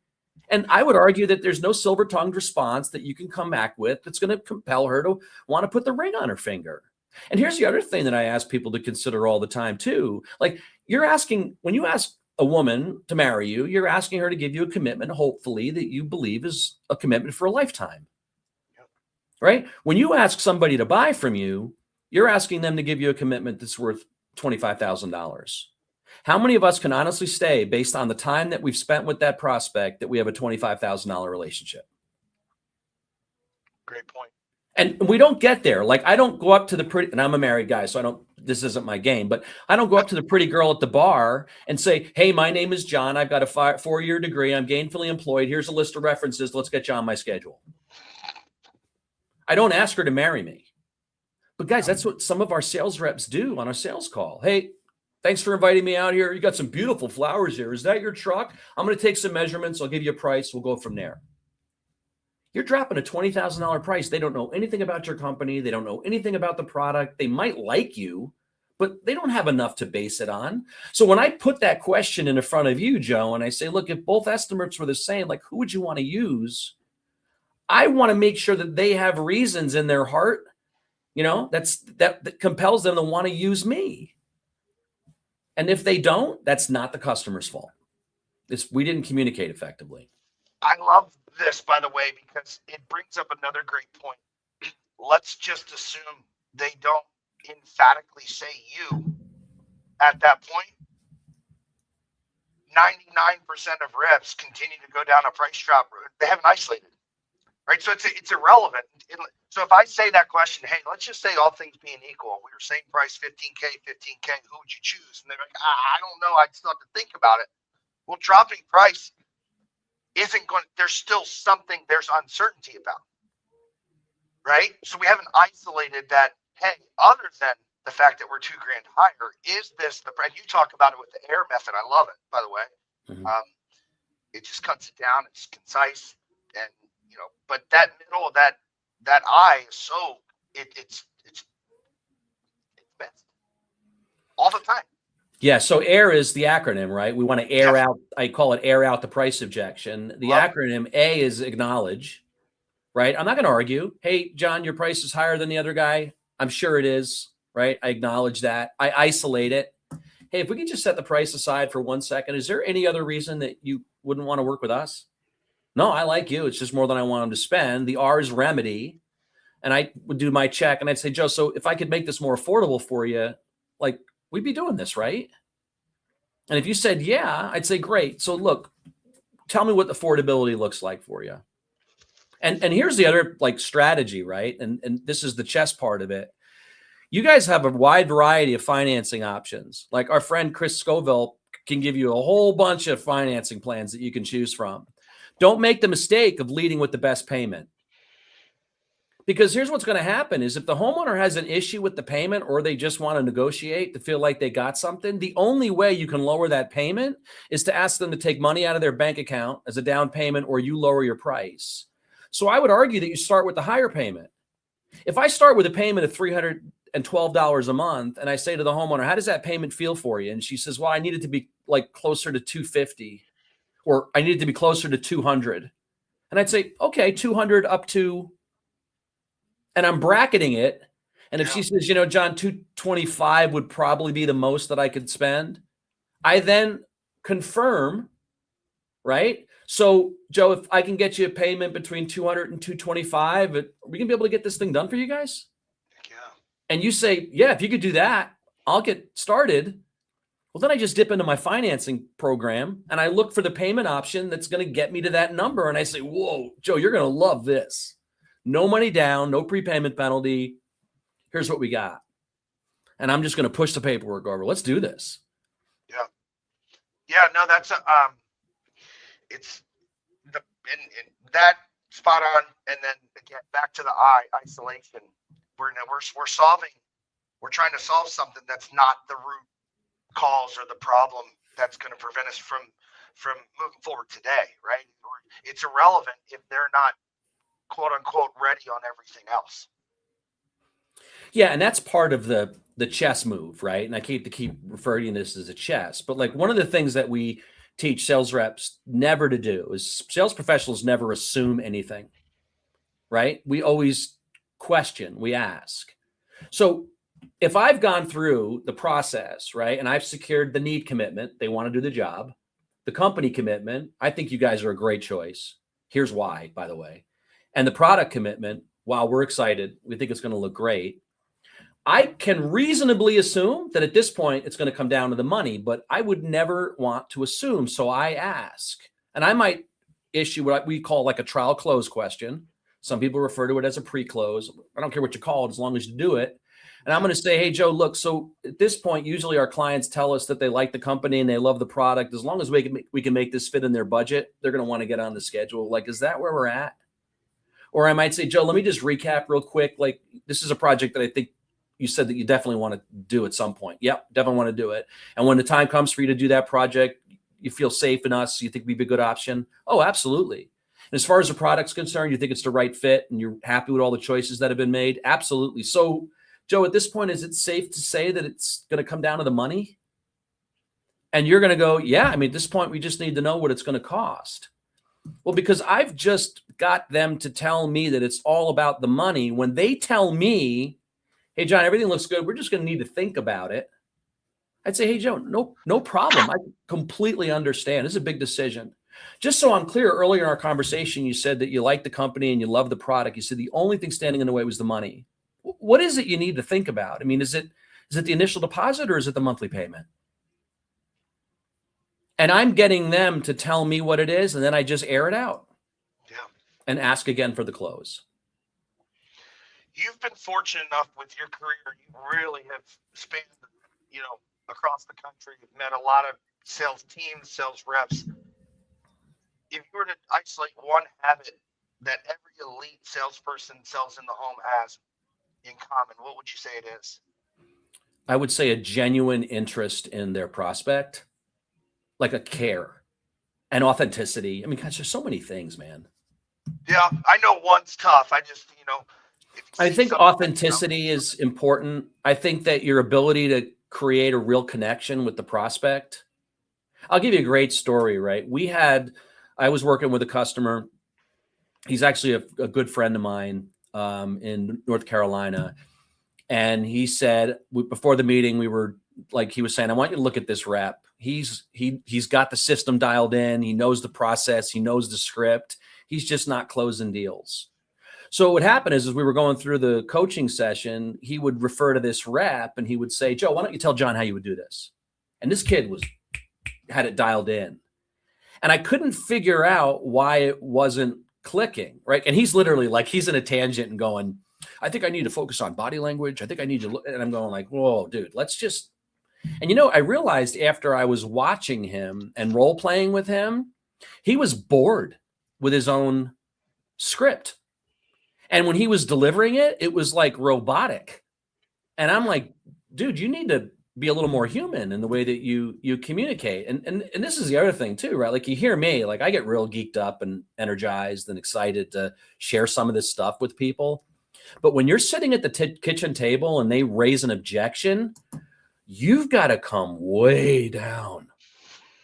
And I would argue that there's no silver-tongued response that you can come back with that's going to compel her to want to put the ring on her finger. And here's the other thing that I ask people to consider all the time too. Like you're asking, when you ask a woman to marry you, you're asking her to give you a commitment, hopefully, that you believe is a commitment for a lifetime. Right? When you ask somebody to buy from you, you're asking them to give you a commitment that's worth $25,000. How many of us can honestly say, based on the time that we've spent with that prospect, that we have a $25,000 relationship? Great point. And we don't get there. Like I don't go up to the pretty, and I'm a married guy, so this isn't my game, but I don't go up to the pretty girl at the bar and say, hey, my name is John. I've got a 4-year degree. I'm gainfully employed. Here's a list of references. Let's get you on my schedule. I don't ask her to marry me. But guys, that's what some of our sales reps do on a sales call. Hey, thanks for inviting me out here. You got some beautiful flowers here. Is that your truck? I'm going to take some measurements. I'll give you a price. We'll go from there. You're dropping a $20,000 price. They don't know anything about your company. They don't know anything about the product. They might like you, but they don't have enough to base it on. So when I put that question in front of you, Joe, and I say, look, if both estimates were the same, like who would you want to use? I want to make sure that they have reasons in their heart, you know, that compels them to want to use me. And if they don't, that's not the customer's fault. We didn't communicate effectively. I love this, by the way, because it brings up another great point. Let's just assume they don't emphatically say you at that point. 99% of reps continue to go down a price drop route. They haven't isolated, right? So it's irrelevant. So if I say that question, hey, let's just say all things being equal, we were same price, 15K, who would you choose? And they're like, I don't know. I still have to think about it. Well, dropping price isn't going, there's still something there's uncertainty about, right? So we haven't isolated that, hey, other than the fact that we're $2,000 higher, is this the price? You talk about it with the AIR method. I love it, by the way. Mm-hmm. It just cuts it down. It's concise. And, you know, but that middle of that I is so, it's best all the time. Yeah. So AIR is the acronym, right? We want to air out. I call it air out the price objection. The acronym A is acknowledge, right? I'm not going to argue. Hey, John, your price is higher than the other guy. I'm sure it is, right? I acknowledge that. I isolate it. Hey, if we can just set the price aside for 1 second, is there any other reason that you wouldn't want to work with us? No, I like you. It's just more than I want them to spend. The R is remedy. And I would do my check and I'd say, Joe, so if I could make this more affordable for you, like, we'd be doing this, right? And if you said, yeah, I'd say, great. So look, tell me what affordability looks like for you. And here's the other like strategy, right? And this is the chess part of it. You guys have a wide variety of financing options. Like our friend Chris Scoville can give you a whole bunch of financing plans that you can choose from. Don't make the mistake of leading with the best payment. Because here's what's going to happen is if the homeowner has an issue with the payment or they just want to negotiate to feel like they got something, the only way you can lower that payment is to ask them to take money out of their bank account as a down payment or you lower your price. So I would argue that you start with the higher payment. If I start with a payment of $312 a month and I say to the homeowner, how does that payment feel for you? And she says, well, I need it to be like closer to 250 or I need it to be closer to 200. And I'd say, okay, 200 up to, and I'm bracketing it. And if she says, John, 225 would probably be the most that I could spend, I then confirm, right? So, Joe, if I can get you a payment between 200 and 225, are we going to be able to get this thing done for you guys? Yeah. And you say, yeah, if you could do that, I'll get started. Well, then I just dip into my financing program and I look for the payment option that's going to get me to that number. And I say, whoa, Joe, you're going to love this. No money down, no prepayment penalty. Here's what we got. And I'm just going to push the paperwork over. Let's do this. Yeah. Yeah, no, that's it's that spot on. And then again, back to the isolation. We're trying to solve something that's not the root cause or the problem that's going to prevent us from moving forward today, right? It's irrelevant if they're not quote unquote ready on everything else. Yeah, and that's part of the chess move, right? And I keep referring to this as a chess, but like one of the things that we teach sales reps never to do is sales professionals never assume anything, right? We always question, we ask. So if I've gone through the process, right, and I've secured the need commitment, they want to do the job, the company commitment, I think you guys are a great choice. Here's why, by the way. And the product commitment, while we're excited, we think it's going to look great. I can reasonably assume that at this point, it's going to come down to the money, but I would never want to assume. So I ask, and I might issue what we call like a trial close question. Some people refer to it as a pre-close. I don't care what you call it, as long as you do it. And I'm going to say, hey, Joe, look, so at this point, usually our clients tell us that they like the company and they love the product. As long as we can make this fit in their budget, they're going to want to get on the schedule. Like, is that where we're at? Or I might say, Joe, let me just recap real quick. Like, this is a project that I think you said that you definitely want to do at some point. Yep, definitely want to do it. And when the time comes for you to do that project, you feel safe in us, you think we'd be a good option? Oh, absolutely. And as far as the product's concerned, you think it's the right fit and you're happy with all the choices that have been made? Absolutely. So, Joe, at this point, is it safe to say that it's going to come down to the money? And you're going to go, yeah, I mean, at this point, we just need to know what it's going to cost. Well, because I've just got them to tell me that it's all about the money. When they tell me, hey, John, everything looks good, we're just going to need to think about it. I'd say, hey, Joe, no problem. I completely understand. This is a big decision. Just so I'm clear, earlier in our conversation, you said that you like the company and you love the product. You said the only thing standing in the way was the money. What is it you need to think about? I mean, is it the initial deposit or is it the monthly payment? And I'm getting them to tell me what it is, and then I just air it out. Yeah. And ask again for the close. You've been fortunate enough with your career. You really have spanned, across the country. You've met a lot of sales teams, sales reps. If you were to isolate one habit that every elite salesperson sells in the home has in common, what would you say it is? I would say a genuine interest in their prospect, like a care and authenticity. I mean, gosh, there's so many things, man. Yeah, I know one's tough. I think authenticity is important. I think that your ability to create a real connection with the prospect. I'll give you a great story, right? I was working with a customer. He's actually a good friend of mine in North Carolina. And he said, before the meeting, we were like, he was saying, I want you to look at this rep. He's got the system dialed in. He knows the process. He knows the script. He's just not closing deals. So what happened is, as we were going through the coaching session, he would refer to this rep and he would say, Joe, why don't you tell John how you would do this? And this kid had it dialed in. And I couldn't figure out why it wasn't clicking, right? And he's literally like, he's in a tangent and going, I think I need to focus on body language. I think I need to look. And I'm going like, whoa, dude, let's just. And, you know, I realized after I was watching him and role playing with him, he was bored with his own script. And when he was delivering it, it was like robotic. And I'm like, dude, you need to be a little more human in the way that you communicate. And this is the other thing too, right? Like you hear me, like I get real geeked up and energized and excited to share some of this stuff with people. But when you're sitting at the kitchen table and they raise an objection, you've got to come way down.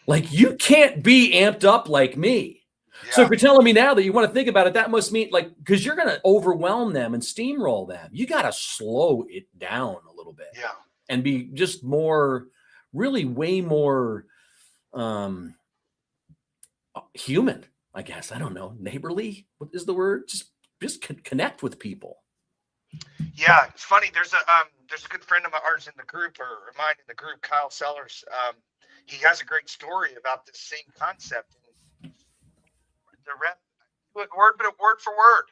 Like you can't be amped up like me. Yeah. So if you're telling me now that you want to think about it, that must mean like, because you're going to overwhelm them and steamroll them. You got to slow it down a little bit. Yeah. And be just more, really way more human, I guess. I don't know. Neighborly, what is the word? Just connect with people. Yeah, it's funny. There's a good friend of ours in the group, or mine in the group, Kyle Sellers. He has a great story about this same concept. The word for word.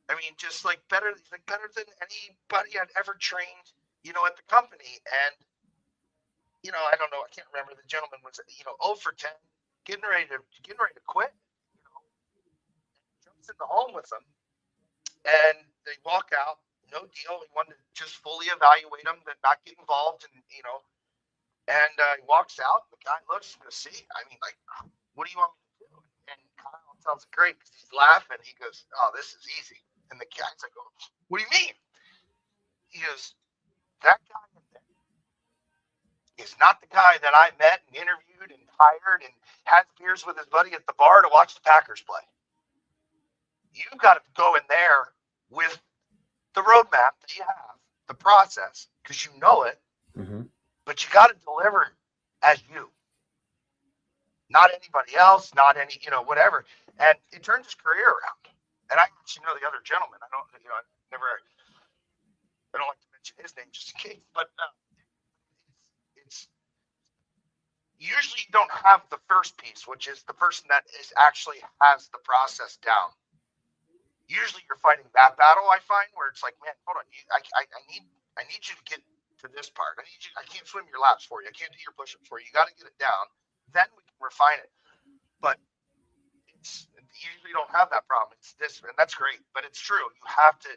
I mean, just like better than anybody I'd ever trained, you know, at the company. And, you know, I don't know, I can't remember, the gentleman was, you know, 0 for 10, getting ready to quit, you know, jumps in the home with them, and they walk out, no deal. He wanted to just fully evaluate them, but not get involved, and, you know, and he walks out, the guy looks and goes, see, I mean, like, what do you want me to do? And Kyle tells it great, because he's laughing. He goes, oh, this is easy. And the guy's like, oh, what do you mean? He goes, that guy in there is not the guy that I met and interviewed and hired and had beers with his buddy at the bar to watch the Packers play. You've got to go in there with the roadmap that you have, the process, because you know it, but you got to deliver as you. Not anybody else, not any, you know, whatever. And it turns his career around. And I actually know the other gentleman. I don't like to mention his name just in case, but it's usually you don't have the first piece, which is the person that actually has the process down. Usually you're fighting that battle, I find, where it's like, man, hold on, I need you to get to this part. I can't swim your laps for you. I can't do your push-ups for you. You got to get it down. Then we can refine it. But you usually don't have that problem. It's this, and that's great. But it's true. You have to,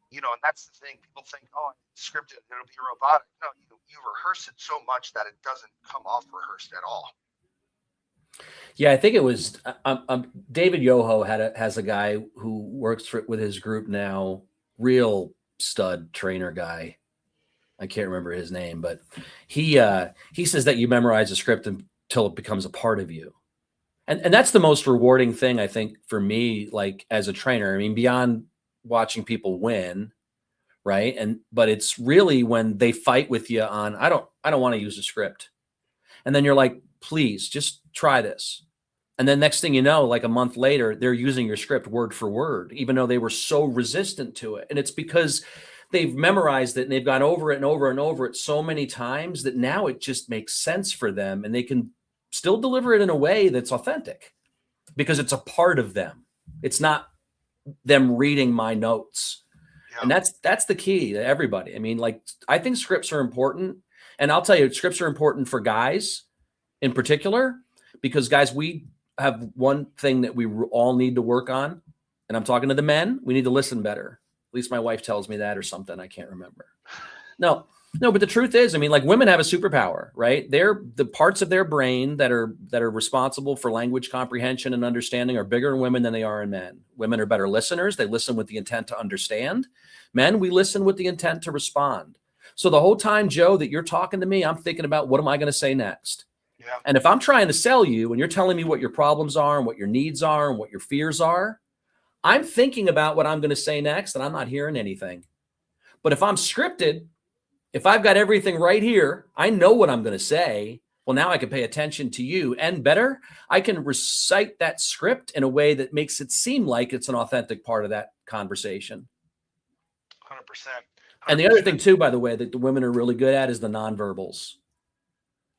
you know, and that's the thing. People think, oh, it's scripted, it'll be robotic. No, you rehearse it so much that it doesn't come off rehearsed at all. Yeah, I think it was David Yoho has a guy who works with his group now, real stud trainer guy. I can't remember his name, but he says that you memorize a script until it becomes a part of you. And that's the most rewarding thing, I think, for me, like as a trainer. I mean, beyond watching people win, right? But it's really when they fight with you on, I don't want to use a script. And then you're like, please just try this. And then next thing you know, like a month later, they're using your script word for word, even though they were so resistant to it. And it's because they've memorized it and they've gone over it and over and over it so many times that now it just makes sense for them, and they can still deliver it in a way that's authentic because it's a part of them. It's not them reading my notes. Yeah. And that's the key to everybody. I mean, like, I think scripts are important, and I'll tell you, scripts are important for guys in particular, because guys, we have one thing that we all need to work on. And I'm talking to the men. We need to listen better. At least my wife tells me that, or something. I can't remember. No, but the truth is, I mean, like, women have a superpower, right? They're the parts of their brain that are responsible for language comprehension and understanding are bigger in women than they are in men. Women are better listeners. They listen with the intent to understand. Men, we listen with the intent to respond. So the whole time, Joe, that you're talking to me, I'm thinking about, what am I going to say next? Yeah. And if I'm trying to sell you and you're telling me what your problems are and what your needs are and what your fears are, I'm thinking about what I'm going to say next, and I'm not hearing anything. But if I'm scripted, if I've got everything right here, I know what I'm going to say. Well, now I can pay attention to you, and better, I can recite that script in a way that makes it seem like it's an authentic part of that conversation. 100%. And the other thing too, by the way, that the women are really good at is the nonverbals.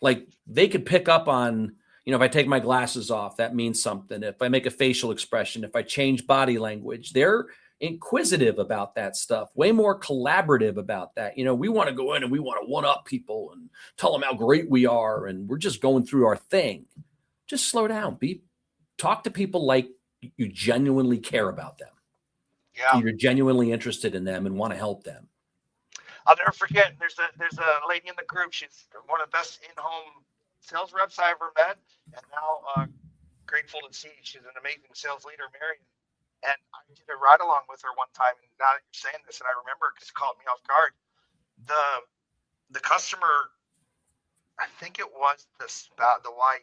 Like, they could pick up on, you know, if I take my glasses off, that means something. If I make a facial expression, if I change body language, they're inquisitive about that stuff, way more collaborative about that. We want to go in and we want to one up people and tell them how great we are. And we're just going through our thing. Just slow down. Talk to people like you genuinely care about them. Yeah. You're genuinely interested in them and want to help them. I'll never forget. There's a lady in the group. She's one of the best in-home sales reps I ever met, and now grateful to see she's an amazing sales leader, Mary. And I did a ride along with her one time. And now that you're saying this, and I remember because it caught me off guard. The customer, I think it was the wife,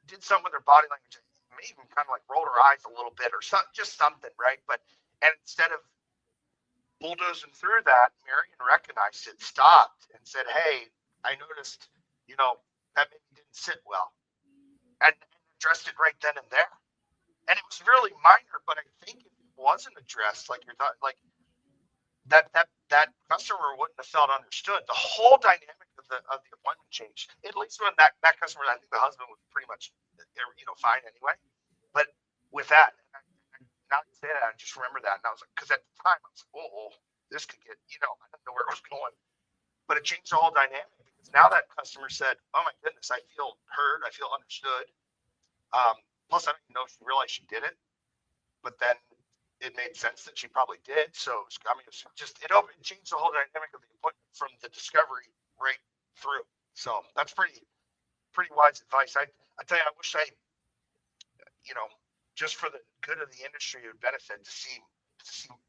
did something with her body language. Maybe even kind of like rolled her eyes a little bit or just something, right? And instead of bulldozing through that, Marion recognized it, stopped, and said, "Hey, I noticed, that maybe didn't sit well," and addressed it right then and there. And it was really minor, but I think if it wasn't addressed, like you're thought, like that customer wouldn't have felt understood. The whole dynamic of the appointment changed. At least when that customer, I think the husband was pretty much, fine anyway. But with that, now you say that, I just remember that, and I was like, because at the time I was like, oh, this could get, I didn't know where it was going, but it changed the whole dynamic because now that customer said, "Oh my goodness, I feel heard, I feel understood." Plus, I didn't know if she realized she did it, but then it made sense that she probably did. So, it changed the whole dynamic of the appointment from the discovery right through. So that's pretty wise advice. I tell you, I wish just for the good of the industry, it would benefit to see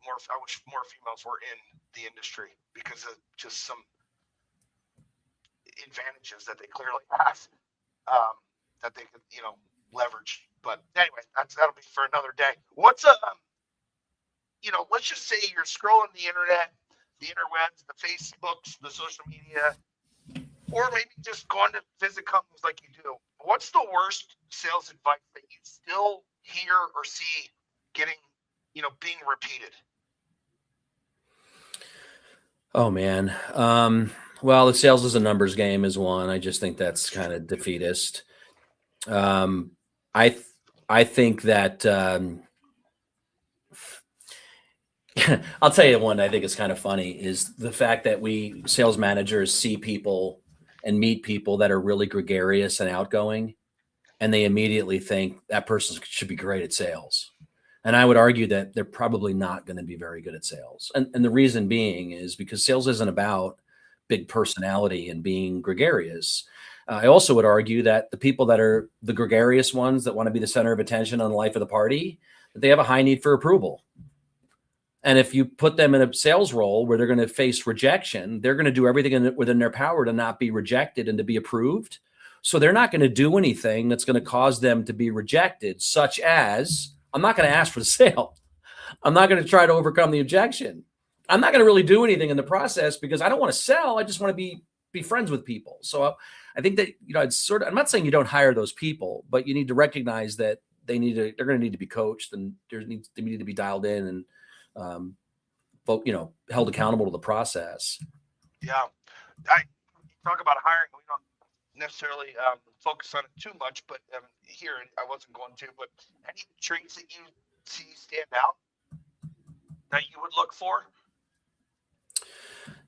more. I wish more females were in the industry because of just some advantages that they clearly have that they could, leverage. But anyway, that'll be for another day. What's let's just say you're scrolling the internet, the interwebs, the Facebooks, the social media, or maybe just going to visit companies like you do. What's the worst sales advice that you still hear or see getting, being repeated? Oh man. Well, the sales is a numbers game is one. I just think that's kind of defeatist. I think that I'll tell you one I think is kind of funny is the fact that we sales managers see people and meet people that are really gregarious and outgoing, and they immediately think that person should be great at sales. And I would argue that they're probably not going to be very good at sales. And the reason being is because sales isn't about big personality and being gregarious. I also would argue that the people that are the gregarious ones that want to be the center of attention on the life of the party, that they have a high need for approval. And if you put them in a sales role where they're going to face rejection, they're going to do everything within their power to not be rejected and to be approved. So they're not going to do anything that's going to cause them to be rejected, such as, I'm not going to ask for the sale. I'm not going to try to overcome the objection. I'm not going to really do anything in the process because I don't want to sell. I just want to be friends with people. So I think that, it's I'm not saying you don't hire those people, but you need to recognize that they're going to need to be coached and they need to be dialed in and, held accountable to the process. Yeah. I talk about hiring. We don't necessarily focus on it too much, but here I wasn't going to, but any traits that you see stand out that you would look for?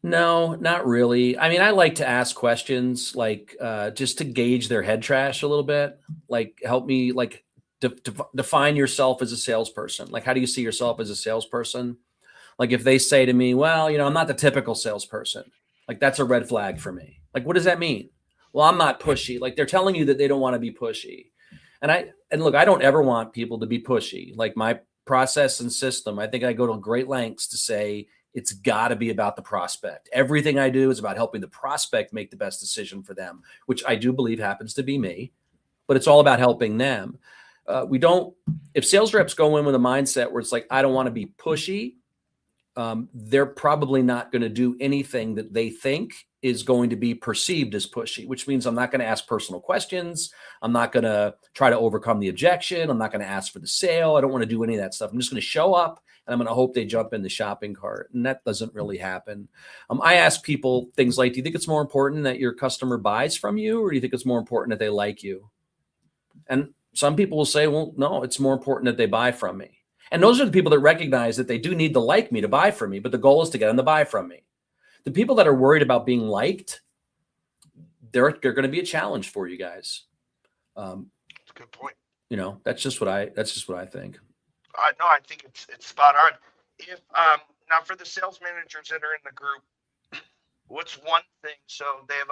No, not really. I mean, I like to ask questions like just to gauge their head trash a little bit, like help me like define yourself as a salesperson. Like, how do you see yourself as a salesperson? Like if they say to me, well, I'm not the typical salesperson, like that's a red flag for me. Like, what does that mean? Well, I'm not pushy. Like they're telling you that they don't want to be pushy. And look, I don't ever want people to be pushy. Like my process and system, I think I go to great lengths to say it's got to be about the prospect. Everything I do is about helping the prospect make the best decision for them, which I do believe happens to be me, but it's all about helping them. If sales reps go in with a mindset where it's like, I don't want to be pushy, they're probably not going to do anything that they think is going to be perceived as pushy, which means I'm not going to ask personal questions. I'm not going to try to overcome the objection. I'm not going to ask for the sale. I don't want to do any of that stuff. I'm just going to show up and I'm going to hope they jump in the shopping cart. And that doesn't really happen. I ask people things like, do you think it's more important that your customer buys from you, or do you think it's more important that they like you? And some people will say, well, no, it's more important that they buy from me. And those are the people that recognize that they do need to like me to buy from me, but the goal is to get them to buy from me. The people that are worried about being liked, they're going to be a challenge for you guys. That's a good point. That's just what I think. No, I think it's spot on. If now for the sales managers that are in the group, what's one thing? So they have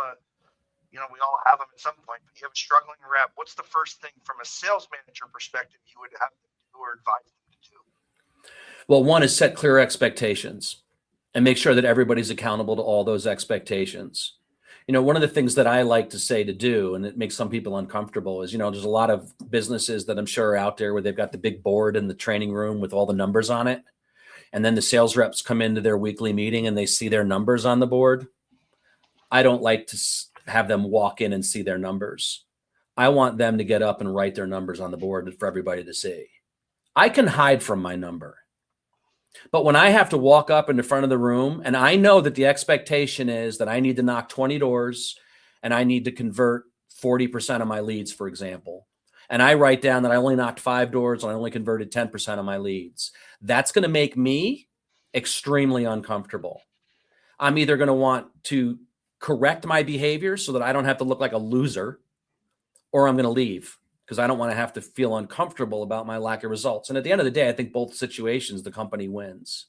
we all have them at some point, but you have a struggling rep. What's the first thing from a sales manager perspective you would have them do or advise them to do? Well, one is set clear expectations and make sure that everybody's accountable to all those expectations. One of the things that I like to say to do, and it makes some people uncomfortable, is, there's a lot of businesses that I'm sure are out there where they've got the big board in the training room with all the numbers on it. And then the sales reps come into their weekly meeting and they see their numbers on the board. I don't like to have them walk in and see their numbers. I want them to get up and write their numbers on the board for everybody to see. I can hide from my number. But when I have to walk up in the front of the room and I know that the expectation is that I need to knock 20 doors and I need to convert 40% of my leads, for example, and I write down that I only knocked 5 doors and I only converted 10% of my leads, that's going to make me extremely uncomfortable. I'm either going to want to correct my behavior so that I don't have to look like a loser, or I'm going to leave because I don't want to have to feel uncomfortable about my lack of results. And at the end of the day, I think both situations, the company wins.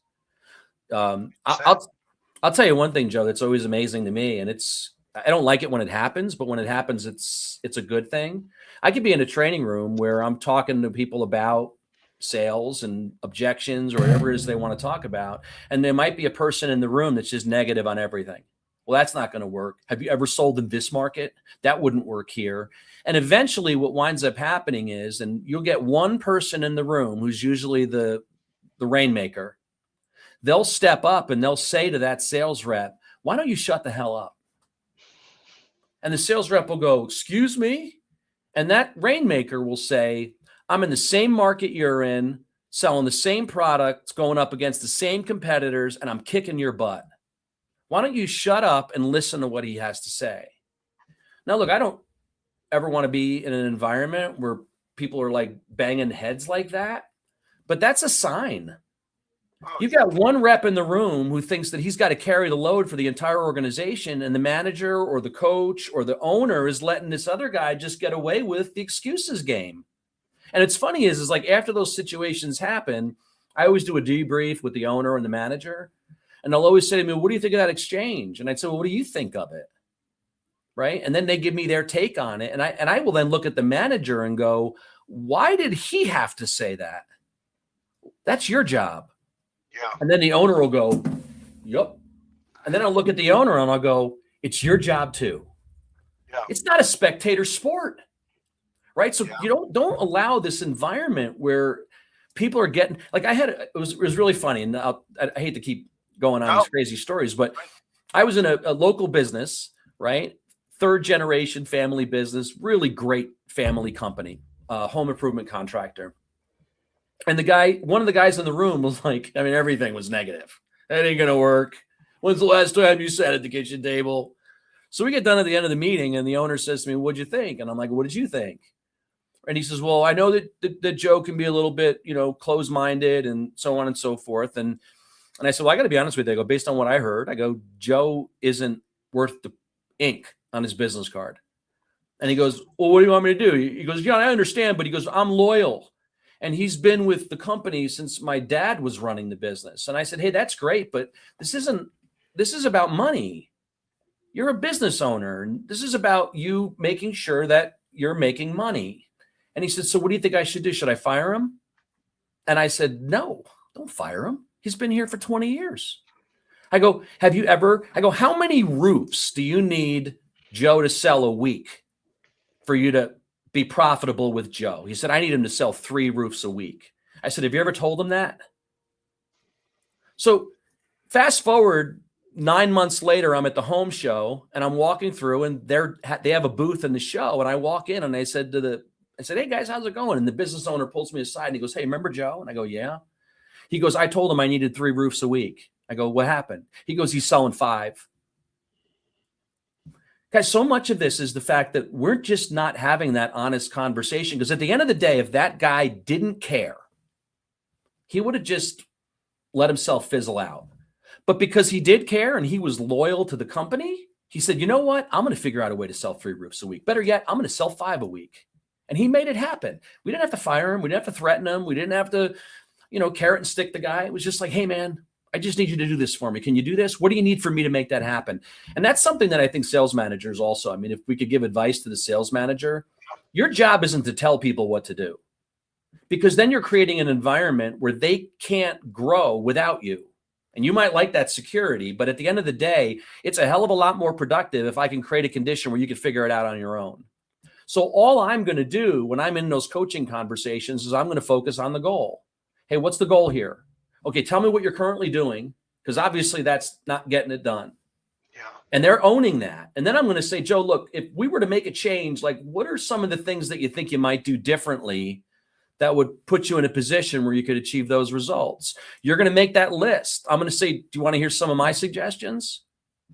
I'll tell you one thing, Joe, that's always amazing to me. And I don't like it when it happens, but when it happens, it's a good thing. I could be in a training room where I'm talking to people about sales and objections or whatever it is they want to talk about. And there might be a person in the room that's just negative on everything. Well, that's not going to work. Have you ever sold in this market? That wouldn't work here. And eventually what winds up happening is, and you'll get one person in the room who's usually the rainmaker. They'll step up and they'll say to that sales rep, why don't you shut the hell up? And the sales rep will go, excuse me? And that rainmaker will say, I'm in the same market you're in, selling the same products, going up against the same competitors, and I'm kicking your butt. Why don't you shut up and listen to what he has to say? Now, look, I don't ever want to be in an environment where people are like banging heads like that, but that's a sign. You've got one rep in the room who thinks that he's got to carry the load for the entire organization, and the manager or the coach or the owner is letting this other guy just get away with the excuses game. And it's funny is like after those situations happen, I always do a debrief with the owner and the manager. And they'll always say to me, what do you think of that exchange? And I'd say, well, what do you think of it? Right. And then they give me their take on it. And I will then look at the manager and go, why did he have to say that? That's your job. Yeah. And then the owner will go, yep. And then I'll look at the owner and I'll go, it's your job too. Yeah. It's not a spectator sport. Right. So Yeah. you don't allow this environment where people are getting like it was really funny. And I hate to keep going on these crazy stories, but I was in a local business, right? 3rd generation family business, really great family company, home improvement contractor. And one of the guys in the room was like, I mean, everything was negative. That ain't going to work. When's the last time you sat at the kitchen table? So we get done at the end of the meeting and the owner says to me, what'd you think? And I'm like, what did you think? And he says, well, I know that Joe can be a little bit, closed-minded and so on and so forth. And I said, well, I got to be honest with you. I go, based on what I heard, I go, Joe isn't worth the ink on his business card. And he goes, well, what do you want me to do? He goes, yeah, I understand. But he goes, I'm loyal. And he's been with the company since my dad was running the business. And I said, hey, that's great. But this is about money. You're a business owner. And this is about you making sure that you're making money. And he said, so what do you think I should do? Should I fire him? And I said, no, don't fire him. He's been here for 20 years. I go, how many roofs do you need Joe to sell a week for you to be profitable with Joe? He said, I need him to sell 3 roofs a week. I said, have you ever told him that? So fast forward 9 months later, I'm at the home show and I'm walking through and they have a booth in the show. And I walk in and I said, hey guys, how's it going? And the business owner pulls me aside and he goes, hey, remember Joe? And I go, yeah. He goes, I told him I needed 3 roofs a week. I go, what happened? He goes, he's selling 5. Guys, so much of this is the fact that we're just not having that honest conversation. Because at the end of the day, if that guy didn't care, he would have just let himself fizzle out. But because he did care and he was loyal to the company, he said, you know what? I'm going to figure out a way to sell 3 roofs a week. Better yet, I'm going to sell 5 a week. And he made it happen. We didn't have to fire him. We didn't have to threaten him. We didn't have to, carrot and stick the guy. It was just like, hey, man, I just need you to do this for me. Can you do this? What do you need for me to make that happen? And that's something that I think sales managers also, I mean, if we could give advice to the sales manager, your job isn't to tell people what to do, because then you're creating an environment where they can't grow without you. And you might like that security, but at the end of the day, it's a hell of a lot more productive if I can create a condition where you can figure it out on your own. So all I'm going to do when I'm in those coaching conversations is I'm going to focus on the goal. Hey, what's the goal here? Okay, tell me what you're currently doing, because obviously that's not getting it done. Yeah. And they're owning that. And then I'm going to say, Joe, look, if we were to make a change, like what are some of the things that you think you might do differently that would put you in a position where you could achieve those results? You're going to make that list. I'm going to say, do you want to hear some of my suggestions?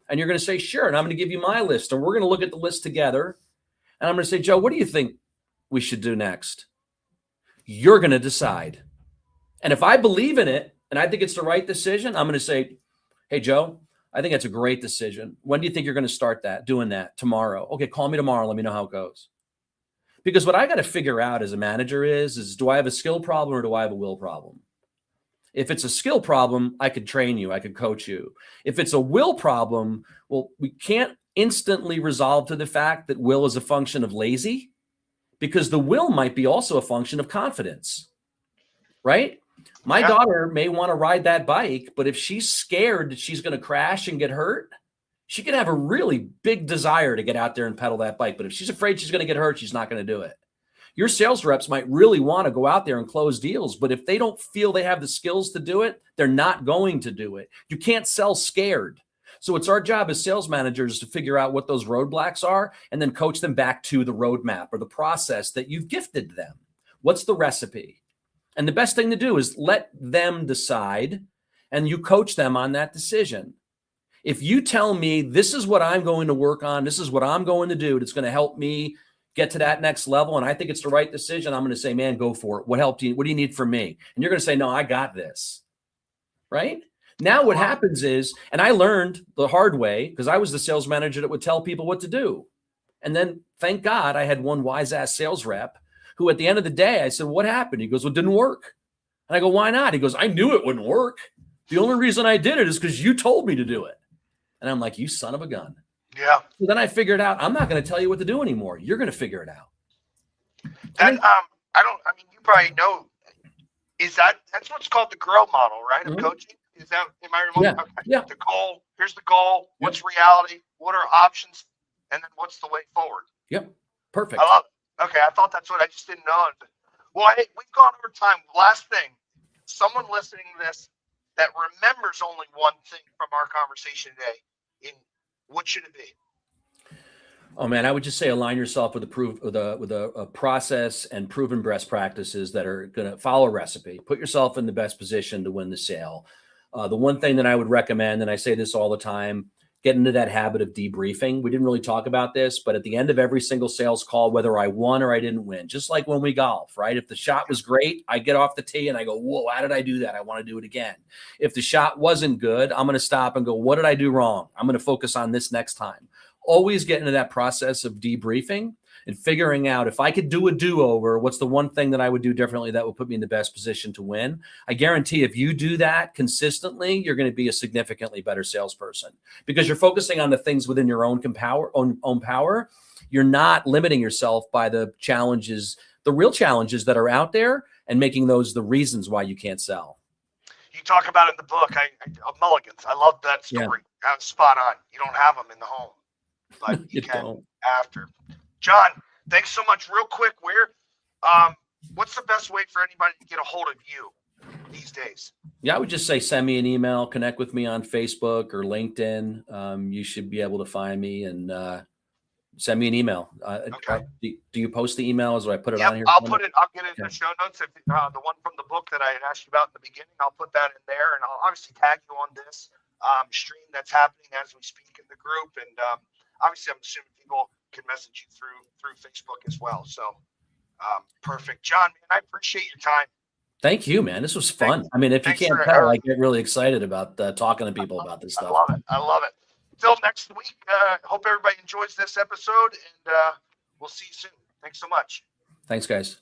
And you're going to say, sure. And I'm going to give you my list. And we're going to look at the list together. And I'm going to say, Joe, what do you think we should do next? You're going to decide. And if I believe in it and I think it's the right decision, I'm going to say, hey, Joe, I think that's a great decision. When do you think you're going to start doing that? Tomorrow. Okay, call me tomorrow. Let me know how it goes. Because what I got to figure out as a manager is do I have a skill problem or do I have a will problem? If it's a skill problem, I could train you. I could coach you. If it's a will problem, well, we can't instantly resolve to the fact that will is a function of lazy, because the will might be also a function of confidence, right? My daughter may want to ride that bike, but if she's scared that she's going to crash and get hurt, she could have a really big desire to get out there and pedal that bike. But if she's afraid she's going to get hurt, she's not going to do it. Your sales reps might really want to go out there and close deals, but if they don't feel they have the skills to do it, they're not going to do it. You can't sell scared. So it's our job as sales managers to figure out what those roadblocks are and then coach them back to the roadmap or the process that you've gifted them. What's the recipe? And the best thing to do is let them decide and you coach them on that decision. If you tell me this is what I'm going to work on, this is what I'm going to do, it's going to help me get to that next level, and I think it's the right decision, I'm going to say, man, go for it. What do you need from me? And you're going to say, no, I got this. Right? Now what happens is, and I learned the hard way because I was the sales manager that would tell people what to do. And then thank God I had one wise ass sales rep who at the end of the day, I said, what happened? He goes, well, it didn't work. And I go, why not? He goes, I knew it wouldn't work. The only reason I did it is because you told me to do it. And I'm like, you son of a gun. Yeah. So then I figured out, I'm not going to tell you what to do anymore. You're going to figure it out. And you probably know, that's what's called the GROW model, right? Of coaching. Is that, am I remembering? Yeah. Okay. Yeah. The goal, here's the goal. What's reality? What are options? And then what's the way forward? Yep. Perfect. I love it. Okay. I thought that's what I just didn't know. Well, hey, we've gone over time. Last thing, someone listening to this that remembers only one thing from our conversation today, what should it be? Oh man, I would just say align yourself with a process and proven best practices that are going to follow a recipe. Put yourself in the best position to win the sale. The one thing that I would recommend, and I say this all the time, get into that habit of debriefing. We didn't really talk about this, but at the end of every single sales call, whether I won or I didn't win, just like when we golf, right? If the shot was great, I get off the tee and I go, whoa, how did I do that? I want to do it again. If the shot wasn't good, I'm going to stop and go, what did I do wrong? I'm going to focus on this next time. Always get into that process of debriefing and figuring out if I could do a do-over, what's the one thing that I would do differently that would put me in the best position to win? I guarantee if you do that consistently, you're going to be a significantly better salesperson because you're focusing on the things within your own power. You're not limiting yourself by the challenges, the real challenges that are out there and making those the reasons why you can't sell. You talk about it in the book, Mulligans. I love that story. Yeah. That was spot on. You don't have them in the home, but you can after. John, thanks so much. Real quick, what's the best way for anybody to get a hold of you these days? Yeah, I would just say send me an email, connect with me on Facebook or LinkedIn. You should be able to find me and send me an email. Okay. Do you post the emails or I put it on here? I'll get it in the show notes. If the one from the book that I had asked you about in the beginning, I'll put that in there, and I'll obviously tag you on this stream that's happening as we speak in the group. And obviously, I'm assuming people can message you through Facebook as well. So perfect. John, man, I appreciate your time. Thank you, man. This was fun. I mean, if you Thanks can't for tell, I get really excited about talking to people about this I stuff. love it. I love it. Till next week. Hope everybody enjoys this episode, and we'll see you soon. Thanks so much. Thanks, guys.